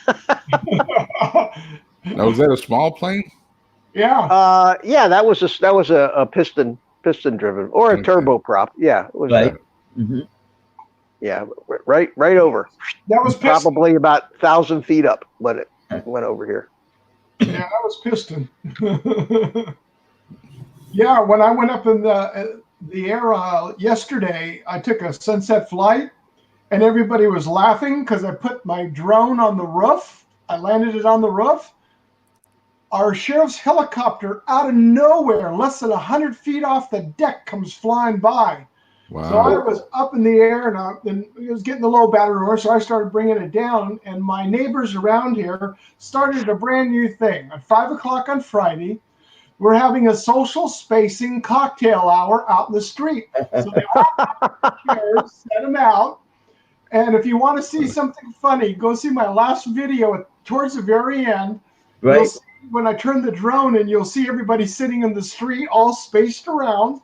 Now, was that a small plane? Yeah. Yeah, that was a piston driven or a turboprop. Yeah, it was. Right. Mm-hmm. Yeah, right over. That was piston. Probably about 1,000 feet up when it went over here. Yeah, that was piston. Yeah, when I went up in the air yesterday, I took a sunset flight, and everybody was laughing because I put my drone on the roof. I landed it on the roof. Our sheriff's helicopter, out of nowhere, less than 100 feet off the deck, comes flying by. Wow. So I was up in the air, and it was getting the low battery order, so I started bringing it down, and my neighbors around here started a brand new thing. At 5 o'clock on Friday, we're having a social spacing cocktail hour out in the street. So they all got chairs, set them out, and if you want to see something funny, go see my last video towards the very end. Right. You'll see when I turn the drone, and you'll see everybody sitting in the street, all spaced around,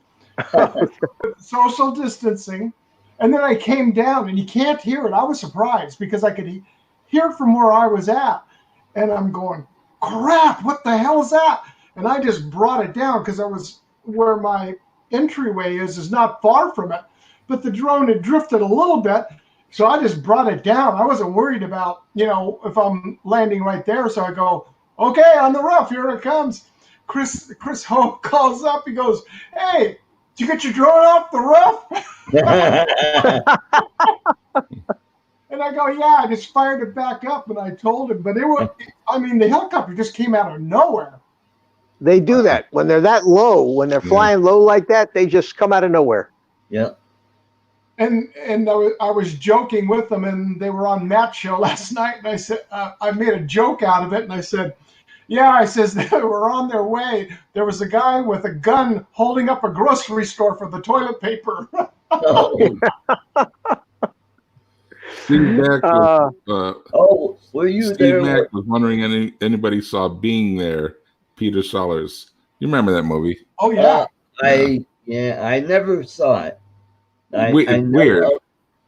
social distancing. And then I came down, and you can't hear it. I was surprised because I could hear it from where I was at, and I'm going, crap, what the hell is that? And I just brought it down because I was where my entryway is not far from it, but the drone had drifted a little bit. So I just brought it down. I wasn't worried about, if I'm landing right there. So I go, okay, on the roof, here it comes. Chris Hope calls up. He goes, hey, did you get your drone off the roof? And I go, yeah, I just fired it back up. And I told him, but the helicopter just came out of nowhere. They do that when they're that low, when they're flying low like that. They just come out of nowhere. Yeah. And I was joking with them, and they were on Matt's show last night, and I said I made a joke out of it, and I said, yeah, I says they were on their way. There was a guy with a gun holding up a grocery store for the toilet paper. Steve Mack were you Steve there? Mack was wondering anybody saw Being There, Peter Sellers. You remember that movie? Oh yeah. I never saw it. Weird.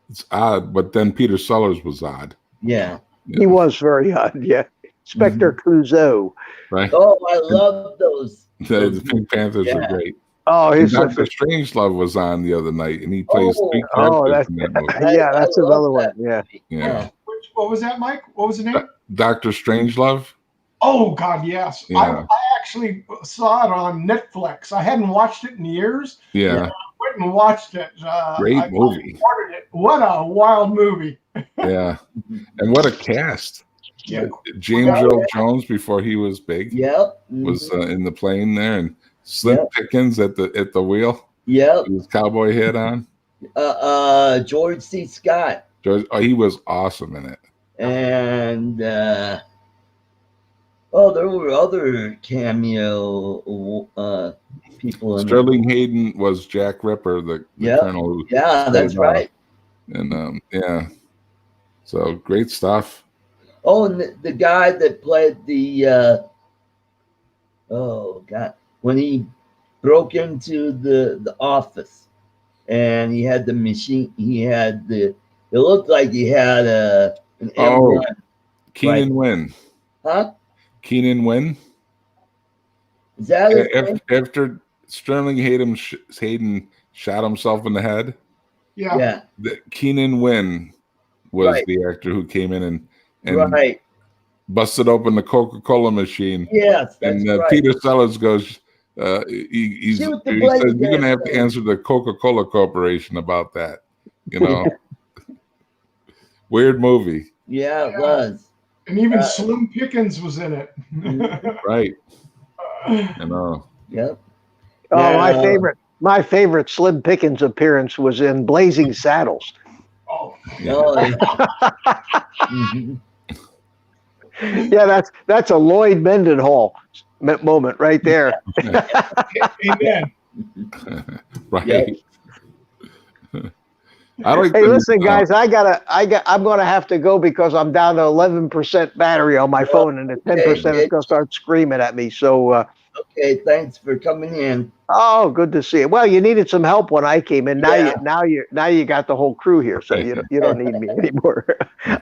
It's odd, but then Peter Sellers was odd. Yeah. He was very odd. Yeah. Inspector Clouseau. Right. Oh, I love those. The Pink Panthers are great. Oh, he's Dr. Strangelove was on the other night, and he plays three characters in that movie. Yeah, that's another one. Yeah. What was that, Mike? What was the name? Dr. Strangelove. Oh God, yes. Yeah. I actually saw it on Netflix. I hadn't watched it in years. Yeah. I went and watched it. Great movie. What a wild movie. Yeah. And what a cast. Yeah. James Earl Jones, before he was big, was in the plane there, and Slim Pickens at the wheel. Yep. With his cowboy hat on. George C. Scott. He was awesome in it. And there were other cameo people in Sterling Hayden was Jack Ripper, the colonel. Yeah, that's right. And so great stuff. Oh, and the guy that played the when he broke into the office and he had the machine, it looked like he had And Oh, M1. Keenan Wynn. Huh? Keenan Wynn. Is that his name? After Sterling Hayden shot himself in the head, Yeah. Yeah. Keenan Wynn was Right. the actor who came in and Right. busted open the Coca-Cola machine. Yes, that's And right. Peter Sellers goes, he Shoot the says, blade you're going to there, have to son." answer the Coca-Cola Corporation about that. You know, weird movie. Yeah, it was. And even Uh, Slim Pickens was in it. Right. You know. Yep. Oh, Now- my favorite Slim Pickens appearance was in Blazing Saddles. Oh, Oh, yeah. Mhm. Yeah, that's a Lloyd Mendenhall moment right there. amen. Right. Yep. I like Hey, the- listen, guys, I'm gonna have to go because I'm down to 11% battery on my phone, and at 10% it's gonna start screaming at me. So, Okay, thanks for coming in. oh, good to see you. Well, you needed some help when I came in. Yeah. Now you got the whole crew here, so you don't need me anymore.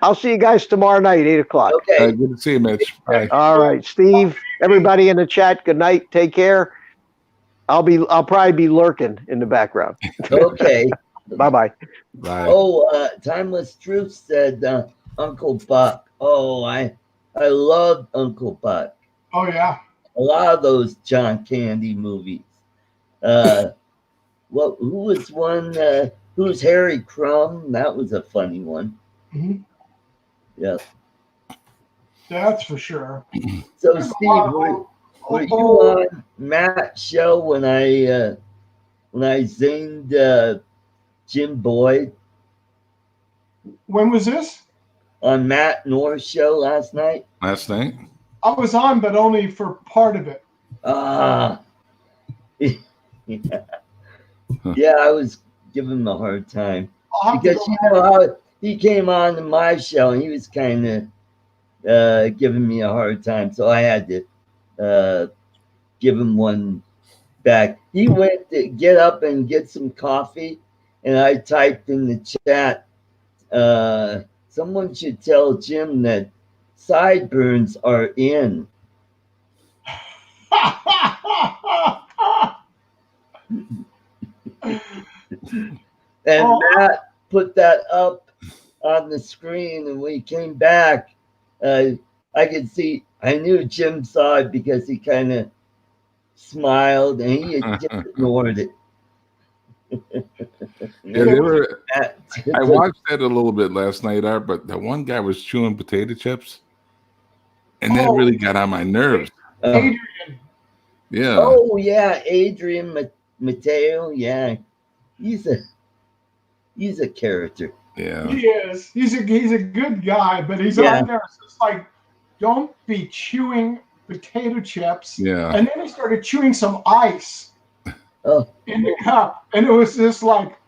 I'll see you guys tomorrow night, 8:00. Okay. good to see you, Mitch. Bye. All right, Steve. Everybody in the chat. Good night. Take care. I'll probably be lurking in the background. Okay. Bye bye. Bye. Oh, Timeless Truth said Uncle Buck. Oh, I loved Uncle Buck. Oh, yeah. A lot of those John Candy movies. Who was one? Who's Harry Crumb? That was a funny one. Mhm. Yeah. That's for sure. So, There's a Steve, lot of were you on Matt's show when I zinged Jim Boyd When was this? on Matt North's show last night? Last night? I was on, but only for part of it. Ah. Yeah, I was giving him a hard time I'll have to because go you back. know how he came on to my show and he was kind of giving me a hard time, so I had to give him one back. He went to get up and get some coffee, and I typed in the chat, someone should tell Jim that sideburns are in. And Matt put that up on the screen, and when he came back, I could see, I knew Jim saw it because he kind of smiled and he just ignored it. Yeah, they were. Matt- I watched that a little bit last night, Art, but that one guy was chewing potato chips, and that Oh. really got on my nerves. Adrian. Yeah. Oh yeah, Adrian Mateo. Yeah, he's a character. Yeah. He is. He's a good guy, but he's Yeah. on there. So it's like, don't be chewing potato chips. Yeah. And then he started chewing some ice Oh, in the cup, and it was just like,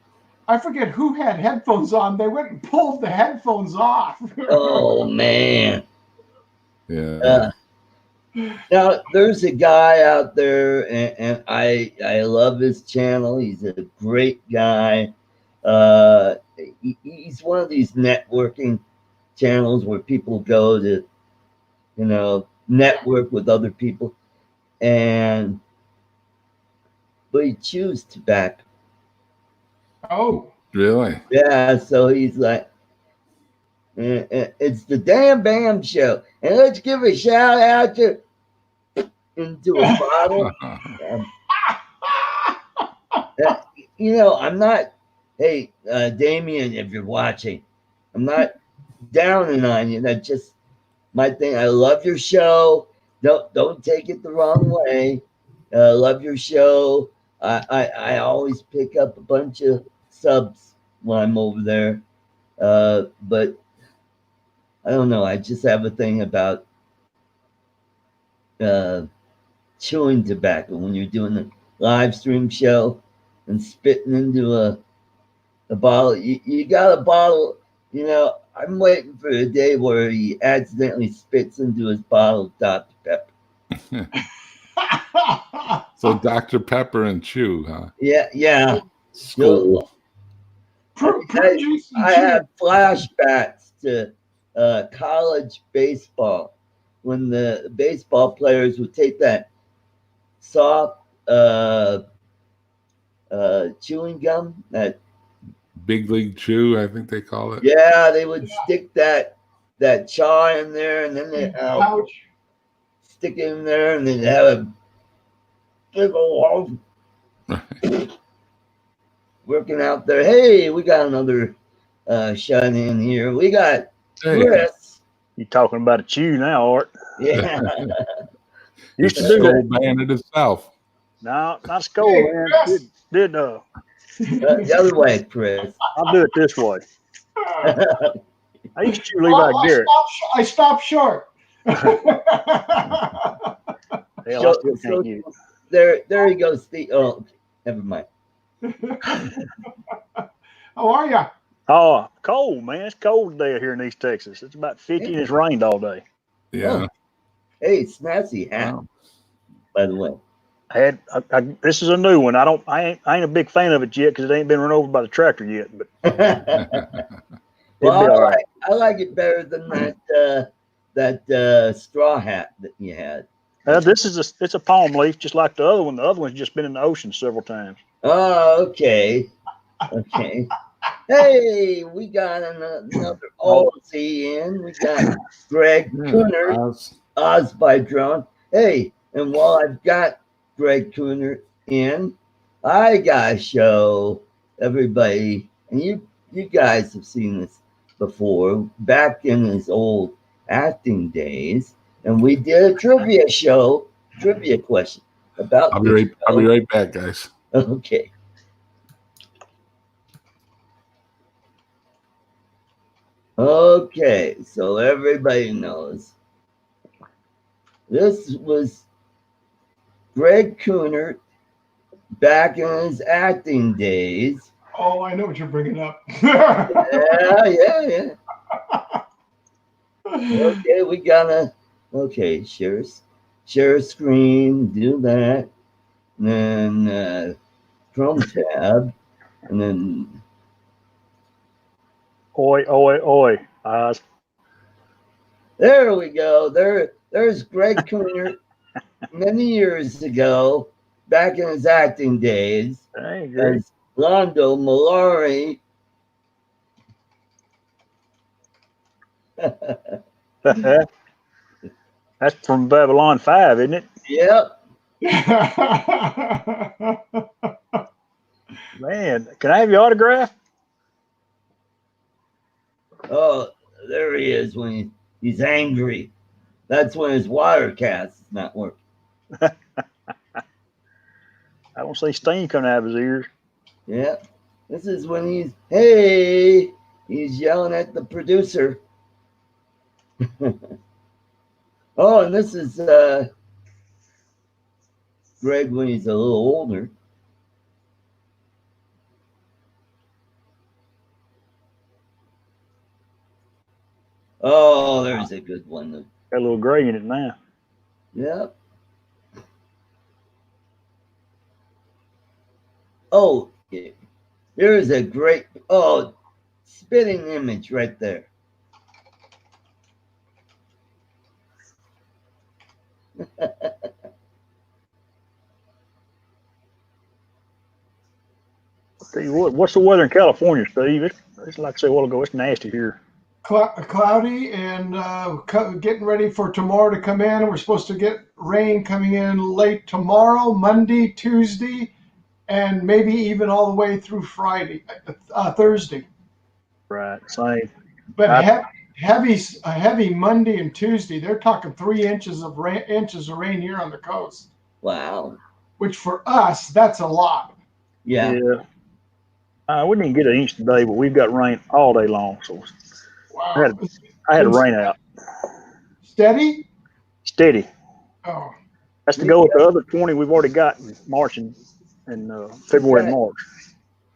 I forget who had headphones on. They went and pulled the headphones off. oh man. Yeah. Now there's a guy out there, and I love his channel. He's a great guy. He's one of these networking channels where people go to, network with other people, but he chews tobacco. Oh, Really? Yeah, so he's like, it's the Damn Bam Show, and let's give a shout out to into a bottle. I'm not. Hey, Damien, if you're watching, I'm not downing on you. That's just my thing. I love your show. Don't take it the wrong way. Love your show. I always pick up a bunch of subs when I'm over there. But I don't know. I just have a thing about chewing tobacco when you're doing a live stream show and spitting into a bottle. You got a bottle, I'm waiting for the day where he accidentally spits into his bottle of Dr. Pepper. So Dr. Pepper and Chew, huh? Yeah. School. Prune juice and I chew. had flashbacks to college baseball when the baseball players would take that soft chewing gum. That Big League Chew, I think they call it. yeah, they would stick that chaw in there, and then they Ouch. stick it in there, and then have a big old working out there. Hey, we got another shut in here. We got Hey, Chris. You talking about a chew now, Art? Yeah. Used the to do Skull that. Bandit itself. No, not skull, Hey, man. Chris. The other way, Chris. I'll do it this way. I used to chew Levi Well, Garrett. I stopped short. Hell, I So- still so- can't use it. there he goes, Steve. Oh, never mind. How are you? Oh, cold, man. It's cold today here in East Texas. It's about 50 and it's rained all day. Yeah. Hey, snazzy hat, Wow. by the way. This is a new one. I ain't a big fan of it yet because it ain't been run over by the tractor yet. But Well, it'll be all right. I like it better than that straw hat that you had. This is it's a palm leaf, just like the other one. The other one's just been in the ocean several times. Oh, okay. Okay. Hey, we got another Aussie in. We got Greg Cooner, Oz by Drone. Hey, and while I've got Greg Cooner in, I gotta show everybody, and you guys have seen this before, back in his old acting days, and we did a trivia question about I'll be right back, guys. Okay. Okay, so everybody knows. This was Greg Cooner back in his acting days. Oh, I know what you're bringing up. Yeah. Okay, we gotta share screen, do that, and then Chrome tab, and then Oi, oi, oi. Oz. there we go. There's Greg Cooner many years ago, back in his acting days, Hey, great. as Londo Malari. That's from Babylon 5, isn't it? Yep. Man, can I have your autograph? Oh, there he is when he's angry. That's when his water cast is not working. I don't see steam coming out of his ears. Yeah. This is when he's yelling at the producer. Oh, and this is Greg when he's a little older. Oh, there's a good one. Got a little gray in it now. Yep. Oh, here's a great spitting image right there. Tell you what, what's the weather in California, Steve? It's like I said a while ago, it's nasty here. Cloudy and getting ready for tomorrow to come in. We're supposed to get rain coming in late tomorrow, Monday, Tuesday, and maybe even all the way through Friday, Thursday. Right, same. But heavy Monday and Tuesday. They're talking 3 inches of rain here on the coast, Wow. which for us, that's a lot. Yeah. We didn't get an inch today, but we've got rain all day long. So Wow. I had a rain out. Steady? Steady. Oh. That's to go with the other 20 we've already got in March and February and March.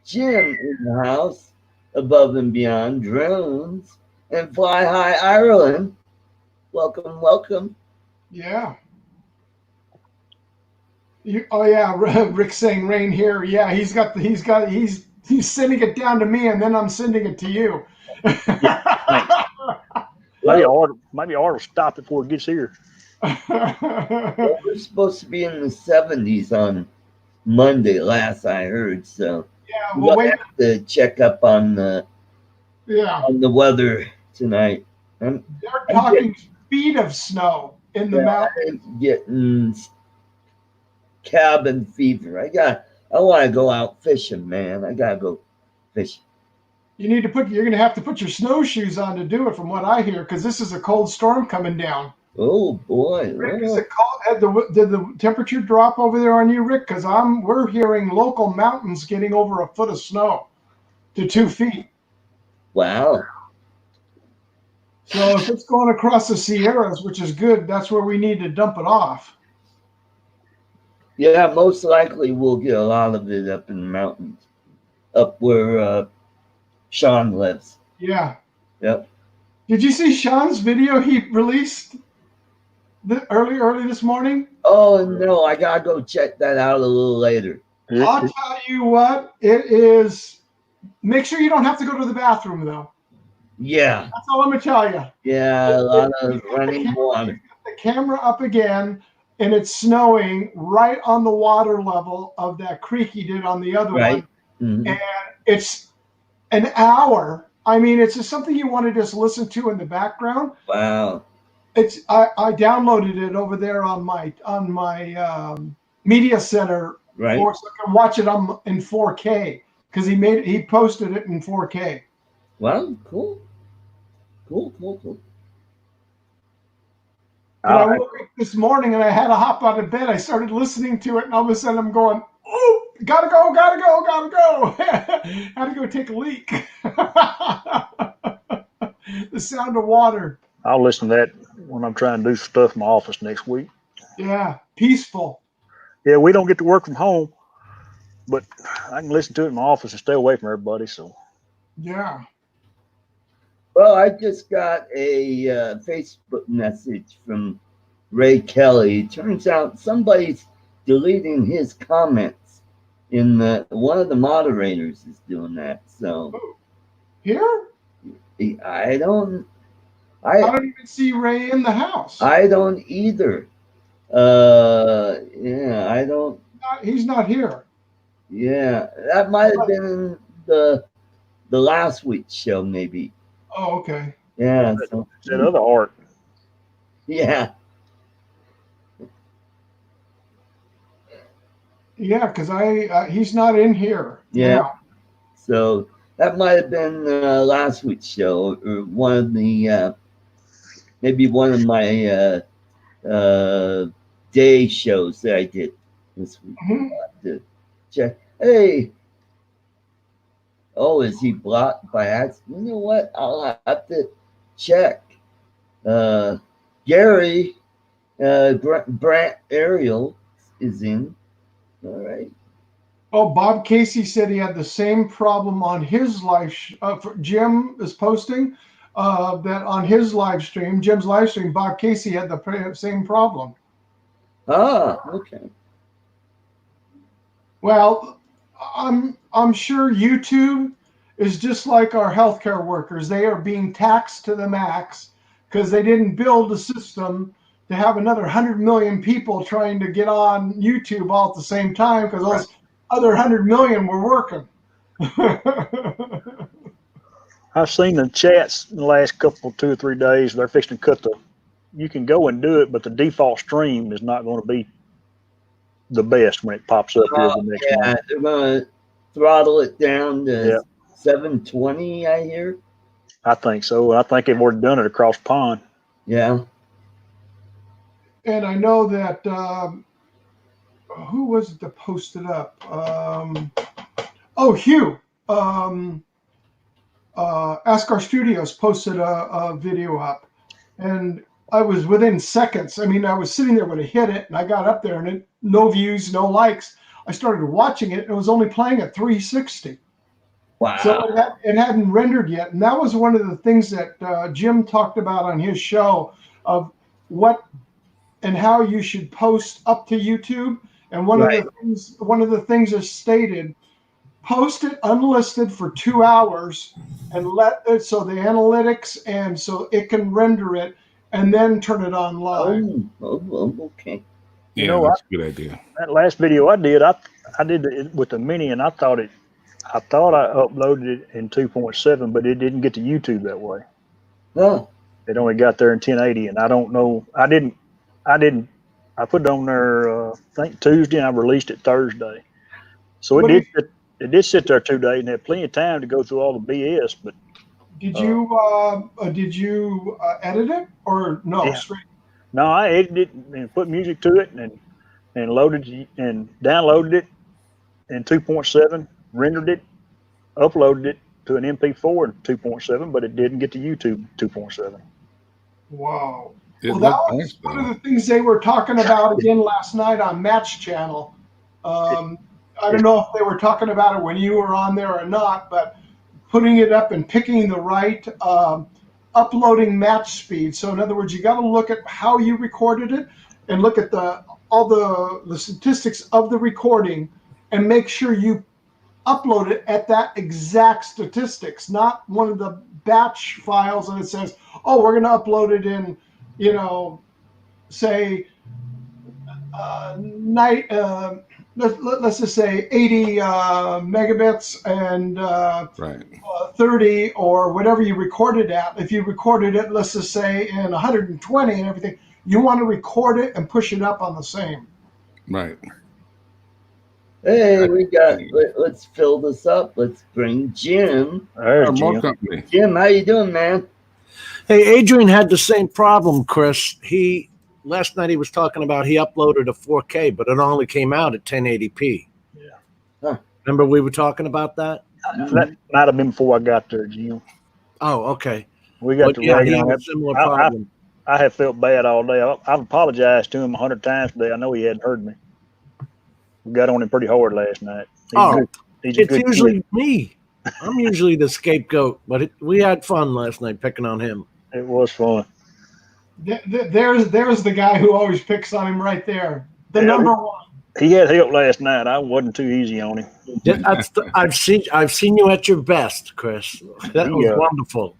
Jim in the house, above and beyond drones and Fly High Ireland. Welcome, welcome. Yeah. Rick saying rain here. Yeah, he's sending it down to me, and then I'm sending it to you. Maybe Well, Art will stop it before it gets here. well, we're supposed to be in the 70s on Monday, last I heard. So Yeah, we're well, gonna wait. have to check up Yeah, on the weather tonight. I'm, they're I'm getting, talking feet of snow in the yeah, mountains. I'm getting cabin fever. I want to go out fishing, man. I gotta go fishing. You're going to have to put your snowshoes on to do it, from what I hear, because this is a cold storm coming down. Oh boy. Rick, is it cold? Did the temperature drop over there on you, Rick? Because we're hearing local mountains getting over a foot of snow to 2 feet. Wow. So if it's going across the Sierras, which is good, that's where we need to dump it off. Yeah, most likely we'll get a lot of it up in the mountains, up where Sean lives. Yeah. Yep. Did you see Sean's video he released early this morning? Oh no, I gotta go check that out a little later. I'll tell you what, it is. Make sure you don't have to go to the bathroom, though. Yeah. That's all I'm going to tell you. Yeah, a lot of running water. The camera up again, and it's snowing right on the water level of that creek he did on the other Right. one. And it's an hour. I mean, it's just something you want to just listen to in the background. Wow. I downloaded it over there on my media center, Right. so I can watch it in 4K, because he posted it in 4K. Wow, cool. Cool. But I woke up this morning and I had to hop out of bed. I started listening to it, and all of a sudden I'm going, oh, gotta go. Had to go take a leak. The sound of water. I'll listen to that when I'm trying to do stuff in my office next week. Yeah, peaceful. Yeah, we don't get to work from home, but I can listen to it in my office and stay away from everybody. So Yeah. Well, I just got a Facebook message from Ray Kelly. Turns out somebody's deleting his comments in one of the moderators is doing that. So Here? I don't even see Ray in the house. I don't either. Yeah, I don't. He's not here. Yeah, that might have been in the last week's show, maybe. Oh, okay. Yeah. So, that other Art. Yeah. Yeah, because he's not in here. Yeah. Now. So that might have been last week's show, or one of the maybe one of my day shows that I did this week. Mm-hmm. To check. Hey. Oh, is he blocked by accident? You know what? I'll have to check. Gary Brant Ariel is in. All right. Oh, Bob Casey said he had the same problem on his live. Jim is posting that on his live stream, Jim's live stream. Bob Casey had the same problem. Ah, okay. Well, I'm sure YouTube is just like our healthcare workers. They are being taxed to the max because they didn't build a system to have another 100 million people trying to get on YouTube all at the same time, because those other 100 million were working. I've seen the chats in the last 2 or 3 days. They're fixing to cut you can go and do it, but the default stream is not going to be the best when it pops up here the next month. They're going to throttle it down to 720, I hear. I think so. I think they've already done it across the pond. Yeah. And I know that who was it that posted up? Hugh. Ask Our Studios posted a video up, and I was within seconds. I mean, I was sitting there when it hit it, and I got up there, and no views, no likes. I started watching it, and it was only playing at 360. Wow. So it hadn't rendered yet, and that was one of the things that Jim talked about on his show of what and how you should post up to YouTube. And one of the things is stated post it unlisted for 2 hours and let it so the analytics and so it can render it and then turn it on live. Okay. You Yeah, know, that's a good idea. that last video I did it with the mini, and I thought I uploaded it in 2.7, but it didn't get to YouTube that way. No. It only got there in 1080, and I don't know. I put it on there, I think Tuesday, and I released it Thursday. So What it did sit there 2 days, and had plenty of time to go through all the BS. But did you edit it or no? Yeah. Straight. no, I edited it and put music to it, and loaded and downloaded it in 2.7, rendered it, uploaded it to an MP4 in 2.7, but it didn't get to YouTube 2.7. Wow. It Well, that looked was nice, one though. of the things they were talking about again last night on Match Channel. I don't know if they were talking about it when you were on there or not, but putting it up and picking the right uploading match speed. So in other words, you got to look at how you recorded it and look at all the statistics of the recording and make sure you upload it at that exact statistics, not one of the batch files and it says, oh, we're going to upload it in, say, let's just say 80 megabits and Right. 30 or whatever you recorded at. If you recorded it, let's just say in 120 and everything, you want to record it and push it up on the same. Right. Hey, let's fill this up. Let's bring Jim. There's More Jim. company. Jim, how you doing, man? Hey, Adrian had the same problem, Chris. Last night he was talking about he uploaded a 4K, but it only came out at 1080p. Yeah. Huh. Remember we were talking about that? That might have been before I got there, Jim. Oh, okay. We got But to yeah, ragging he on had a that. similar I- problem. I have felt bad all day. I've apologized to him 100 times today. I know he hadn't heard me. We got on him pretty hard last night. He's a It's good usually kid. me. I'm usually the scapegoat, but we had fun last night picking on him. It was fun. There's the guy who always picks on him right there. The Yeah, number one. He had help last night. I wasn't too easy on him. I've seen you at your best, Chris. That was Yeah. wonderful.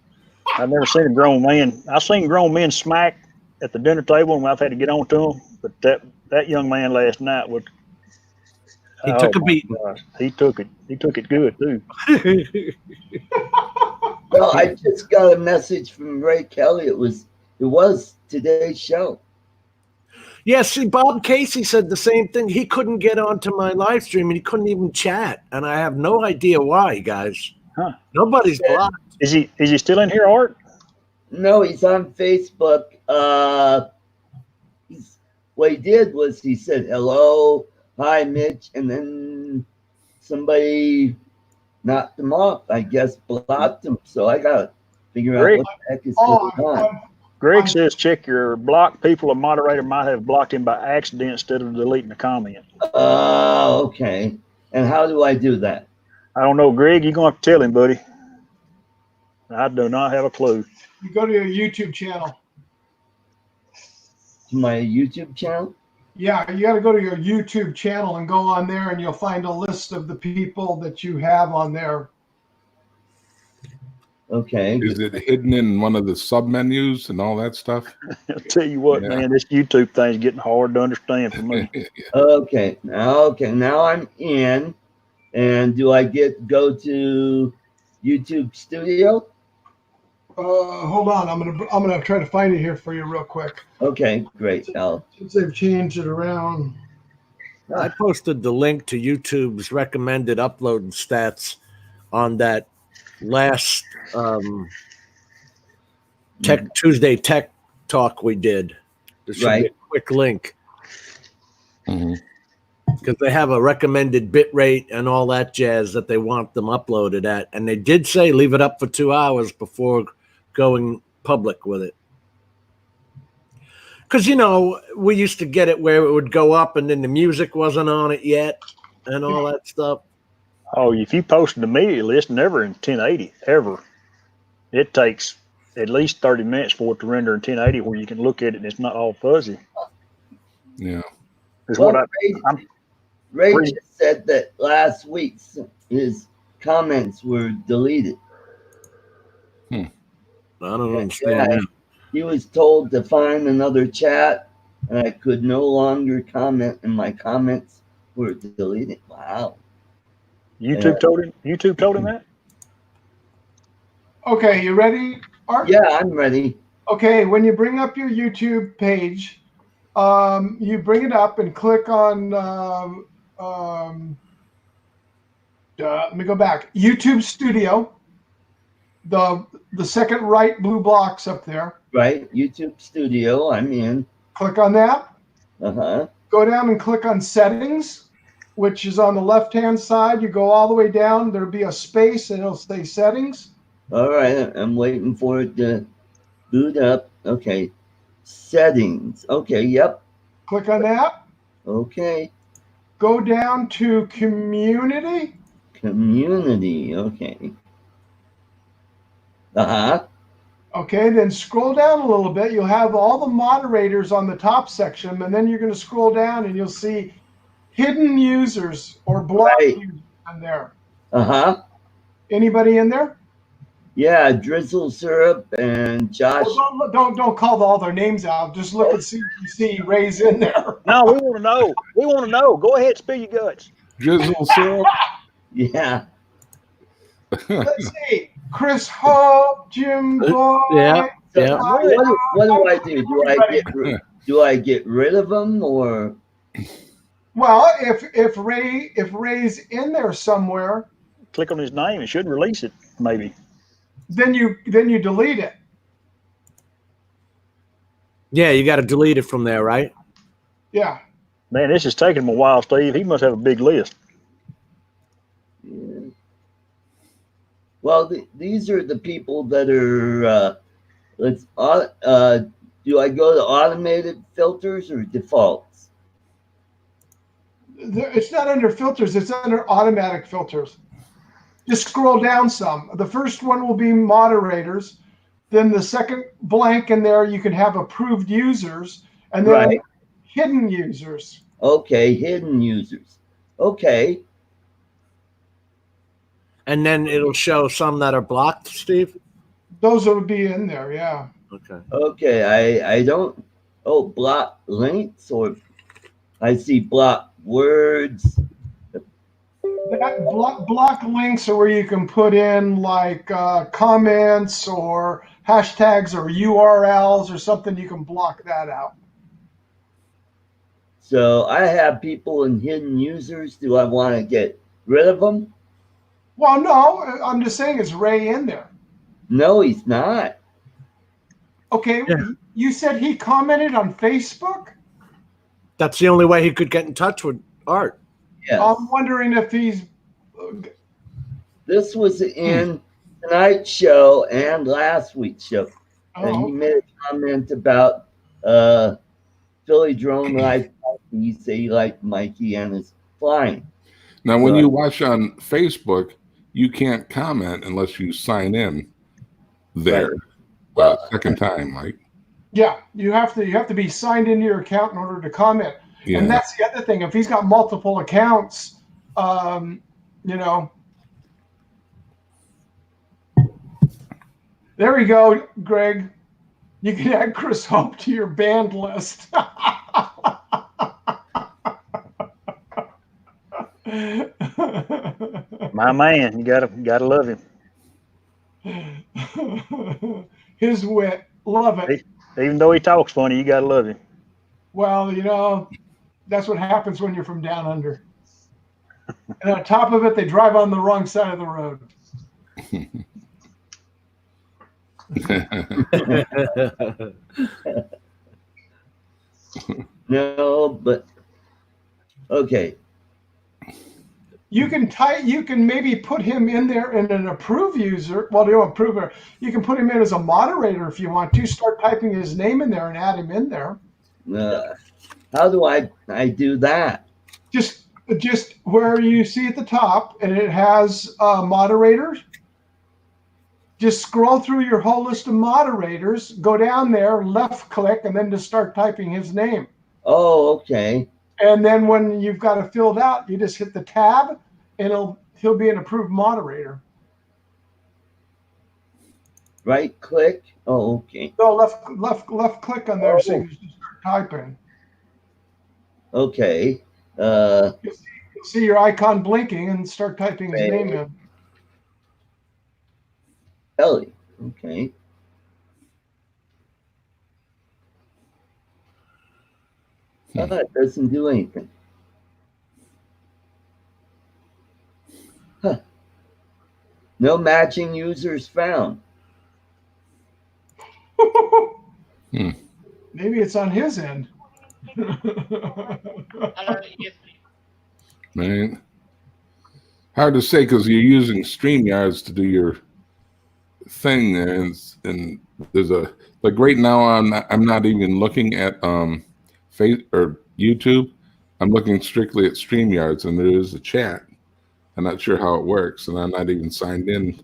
I've never seen a grown man. I've seen grown men smack at the dinner table, and I've had to get on to them. But that young man last night was. He took a my beating. gosh, he took it. He took it good too. Well, I just got a message from Ray Kelly. It was today's show. Yeah, see, Bob Casey said the same thing. He couldn't get onto my live stream and he couldn't even chat. And I have no idea why, guys. Huh. Nobody's blocked. Is he still in here, Art? No, he's on Facebook. What he did was he said, hello, hi, Mitch. And then somebody knocked him off, I guess, blocked him. So I got to figure out what the heck is going on. Greg says check your block people. A moderator might have blocked him by accident instead of deleting the comment. Oh, okay. And how do I do that? I don't know, Greg. You're going to have to tell him, buddy. I do not have a clue. You go to your YouTube channel. To my YouTube channel? Yeah, you got to go to your YouTube channel and go on there, and you'll find a list of the people that you have on there. Okay. Is it hidden in one of the sub menus and all that stuff? I'll tell you what, Yeah. man, this YouTube thing's getting hard to understand for me. Okay. Now I'm in. And do I go to YouTube Studio? Hold on, I'm gonna try to find it here for you real quick. Okay, great. Since they've changed it around. I posted the link to YouTube's recommended upload stats on that last Tuesday Tech Talk we did. There should be a quick link. Mm-hmm. Because they have a recommended bit rate and all that jazz that they want them uploaded at. And they did say leave it up for 2 hours before going public with it. Because, we used to get it where it would go up and then the music wasn't on it yet and all that stuff. Oh, if you post it immediately, it's never in 1080, ever. It takes at least 30 minutes for it to render in 1080 where you can look at it and it's not all fuzzy. Yeah. It's Well, Ray just said that last week his comments were deleted. I don't Yeah, understand that. he was told to find another chat, and I could no longer comment, and my comments were deleted. Wow. YouTube told him that? Okay, you ready, Art? Yeah, I'm ready. Okay, when you bring up your YouTube page, you bring it up and click on. Let me go back. YouTube Studio. The second right blue box up there. Right, YouTube Studio. I'm in. Click on that. Uh-huh. Go down and click on Settings, which is on the left-hand side. You go all the way down. There'll be a space, and it'll say Settings. All right, I'm waiting for it to boot up. Okay, settings. Okay, yep. Click on that. Okay, Go down to Community. community. Okay. Uh-huh. Okay, then scroll down a little bit. You'll have all the moderators on the top section, and then you're going to scroll down and you'll see hidden users or blocked users in there. Uh-huh. Anybody in there? Yeah, Drizzle Syrup and Josh. Well, don't call all their names out. Just look and see if you see Ray's in there. No, we want to know. We want to know. Go ahead, spill your guts. Drizzle syrup. Yeah. Let's see. Chris Hope, Jim Boy. Yeah. What do I do? Do I get rid of them or? Well, if Ray's in there somewhere, Click on his name. It should release it, maybe. then you delete it. Yeah, you got to delete it from there, right? Yeah. Man, this is taking him a while, Steve. He must have a big list. Yeah. Well, these are the people that are. Do I go to automated filters or defaults? It's not under filters. It's under automatic filters. Just scroll down some. The first one will be moderators. Then the second blank in there, you can have approved users, and then hidden users. Okay, hidden users. Okay. And then it'll show some that are blocked, Steve? Those will be in there, yeah. Okay. Okay, I don't. Oh, block links or I see block words. That block links are where you can put in like comments or hashtags or URLs or something. You can block that out. So I have people in hidden users. Do I want to get rid of them? Well, no, I'm just saying, is Ray in there? No, he's not. Okay, you said he commented on Facebook? That's the only way he could get in touch with Art. Yes. I'm wondering if he's... This was in tonight's show and last week's show. And he made a comment about Philly Drone Life. He said he liked Mikey and his flying. Now, when you watch on Facebook, you can't comment unless you sign in there. Second time, Mike. Yeah, you have to be signed into your account in order to comment. Yeah. And that's the other thing. If he's got multiple accounts, you know. There we go, Greg. You can add Chris Hope to your banned list. My man, you gotta love him. His wit, love it. Even though he talks funny, you gotta love him. Well, you know, that's what happens when you're from down under. And on top of it, they drive on the wrong side of the road. No, but okay. You can maybe put him in there in an approved user. Well, you don't approve her. You can put him in as a moderator if you want to. Start typing his name in there and add him in there. How do I do that? Just where you see at the top, and it has moderators. Just scroll through your whole list of moderators, go down there, left click, and then just start typing his name. Oh, okay. And then when you've got it filled out, you just hit the tab, and he'll be an approved moderator. Right click. Oh, okay. No, left click on there so you can start typing. Okay. You'll see your icon blinking and start typing his name in. Ellie. Okay. It doesn't do anything. Huh. No matching users found. Maybe it's on his end. Man, hard to say because you're using StreamYards to do your thing there, and there's like right now I'm not even looking at Facebook or YouTube. I'm looking strictly at StreamYards, and there is a chat. I'm not sure how it works, and I'm not even signed in,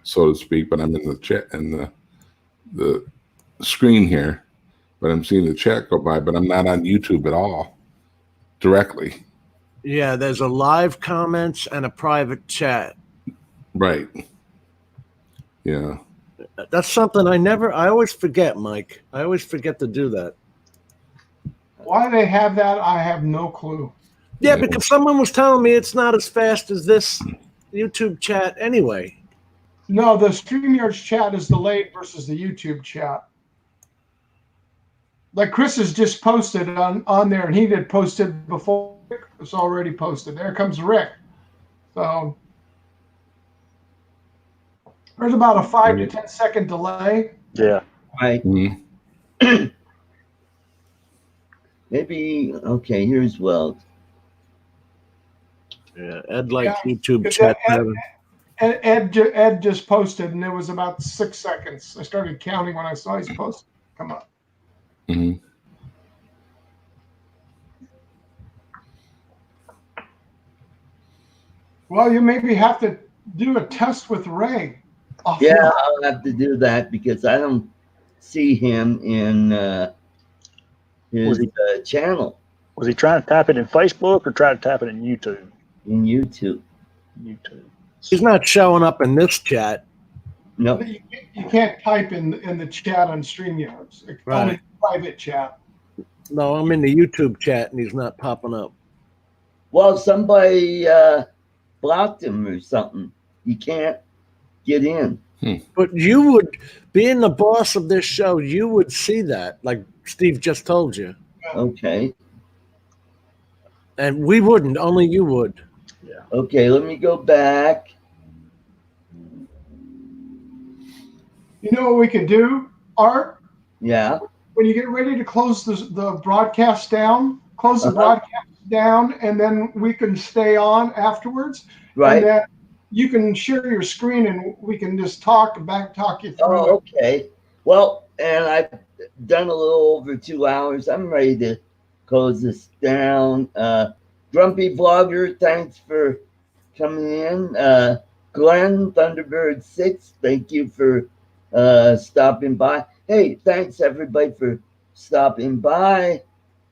so to speak. But I'm in the chat and the screen here, but I'm seeing the chat go by. But I'm not on YouTube at all directly. Yeah, there's a live comments and a private chat. Right. Yeah. That's something I always forget, Mike. I always forget to do that. Why they have that, I have no clue. Yeah, because someone was telling me it's not as fast as this YouTube chat anyway. No, the StreamYards chat is delayed versus the YouTube chat. Like Chris has just posted on there, and he did posted before. It's already posted. There comes Rick. So there's about a 5 to 10 second delay. Yeah. Right. Mm-hmm. Maybe, okay, here's Weld. Yeah, Ed likes Yeah, YouTube chat. Ed just posted, and it was about 6 seconds. I started counting when I saw his post come up. Mm-hmm. Well, you maybe have to do a test with Ray. Yeah, I'll have to do that because I don't see him in his channel. Was he trying to type it in Facebook or try to type it in YouTube? In YouTube. YouTube. He's not showing up in this chat. No. You can't type in the chat on StreamYards. It's Right. only private chat. No, I'm in the YouTube chat and he's not popping up. Well, somebody blocked him or something. He can't get in. But you would, being the boss of this show, you would see that, like Steve just told you. Okay. And we wouldn't, only you would. Yeah. Okay, let me go back. You know what we could do, Art? Yeah. When you get ready to close the broadcast down, close the broadcast down, and then we can stay on afterwards. Right. And then you can share your screen, and we can just talk you through Oh, it. okay. Well, and I've done a little over 2 hours. I'm ready to close this down. Grumpy Vlogger, thanks for coming in. Glenn Thunderbird 6, thank you for stopping by. Hey, thanks everybody for stopping by.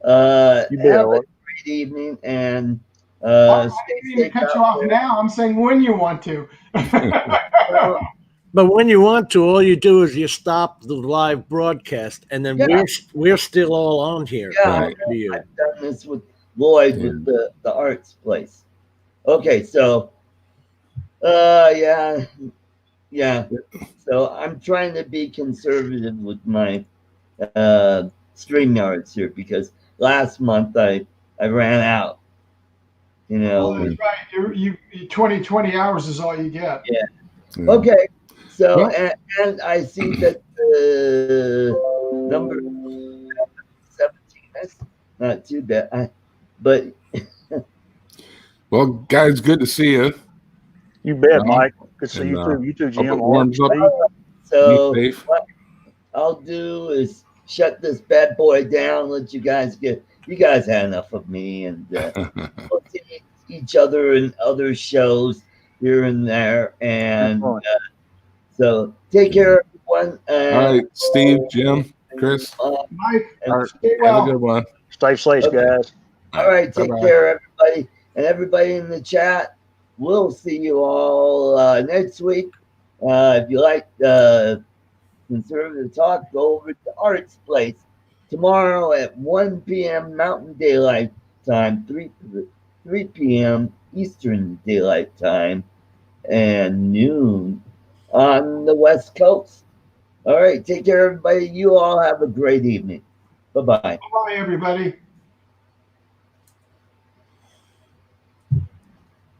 Have a great evening, and I didn't mean to cut you off now. I'm saying when you want to. But when you want to, all you do is you stop the live broadcast, and then we're still all on here. Yeah, Right. I've done this with Lloyd with the arts place. Okay, so yeah. So I'm trying to be conservative with my StreamYards here because last month I ran out. You know. Oh, that's right. You 20 hours is all you get. Yeah. Okay. So and I see that the number 17. That's not too bad. But Well, guys, good to see you. You bet, Mike. Good to see you too. You too, Hope Jim. it warms up. so Be safe. what I'll do is shut this bad boy down. Let you guys had enough of me, and we'll see each other in other shows here and there. And so take care, everyone. All right, Steve, Jim, Chris, Mike, Art, stay have a well. good one. Stay safe, guys. All right, take Bye-bye. care, everybody, and everybody in the chat. We'll see you all next week. If you like conservative talk, go over to Art's Place tomorrow at 1 p.m. Mountain Daylight Time, 3 p.m. Eastern Daylight Time, and noon on the West Coast. All right, take care, everybody. You all have a great evening. Bye-bye. Bye, everybody.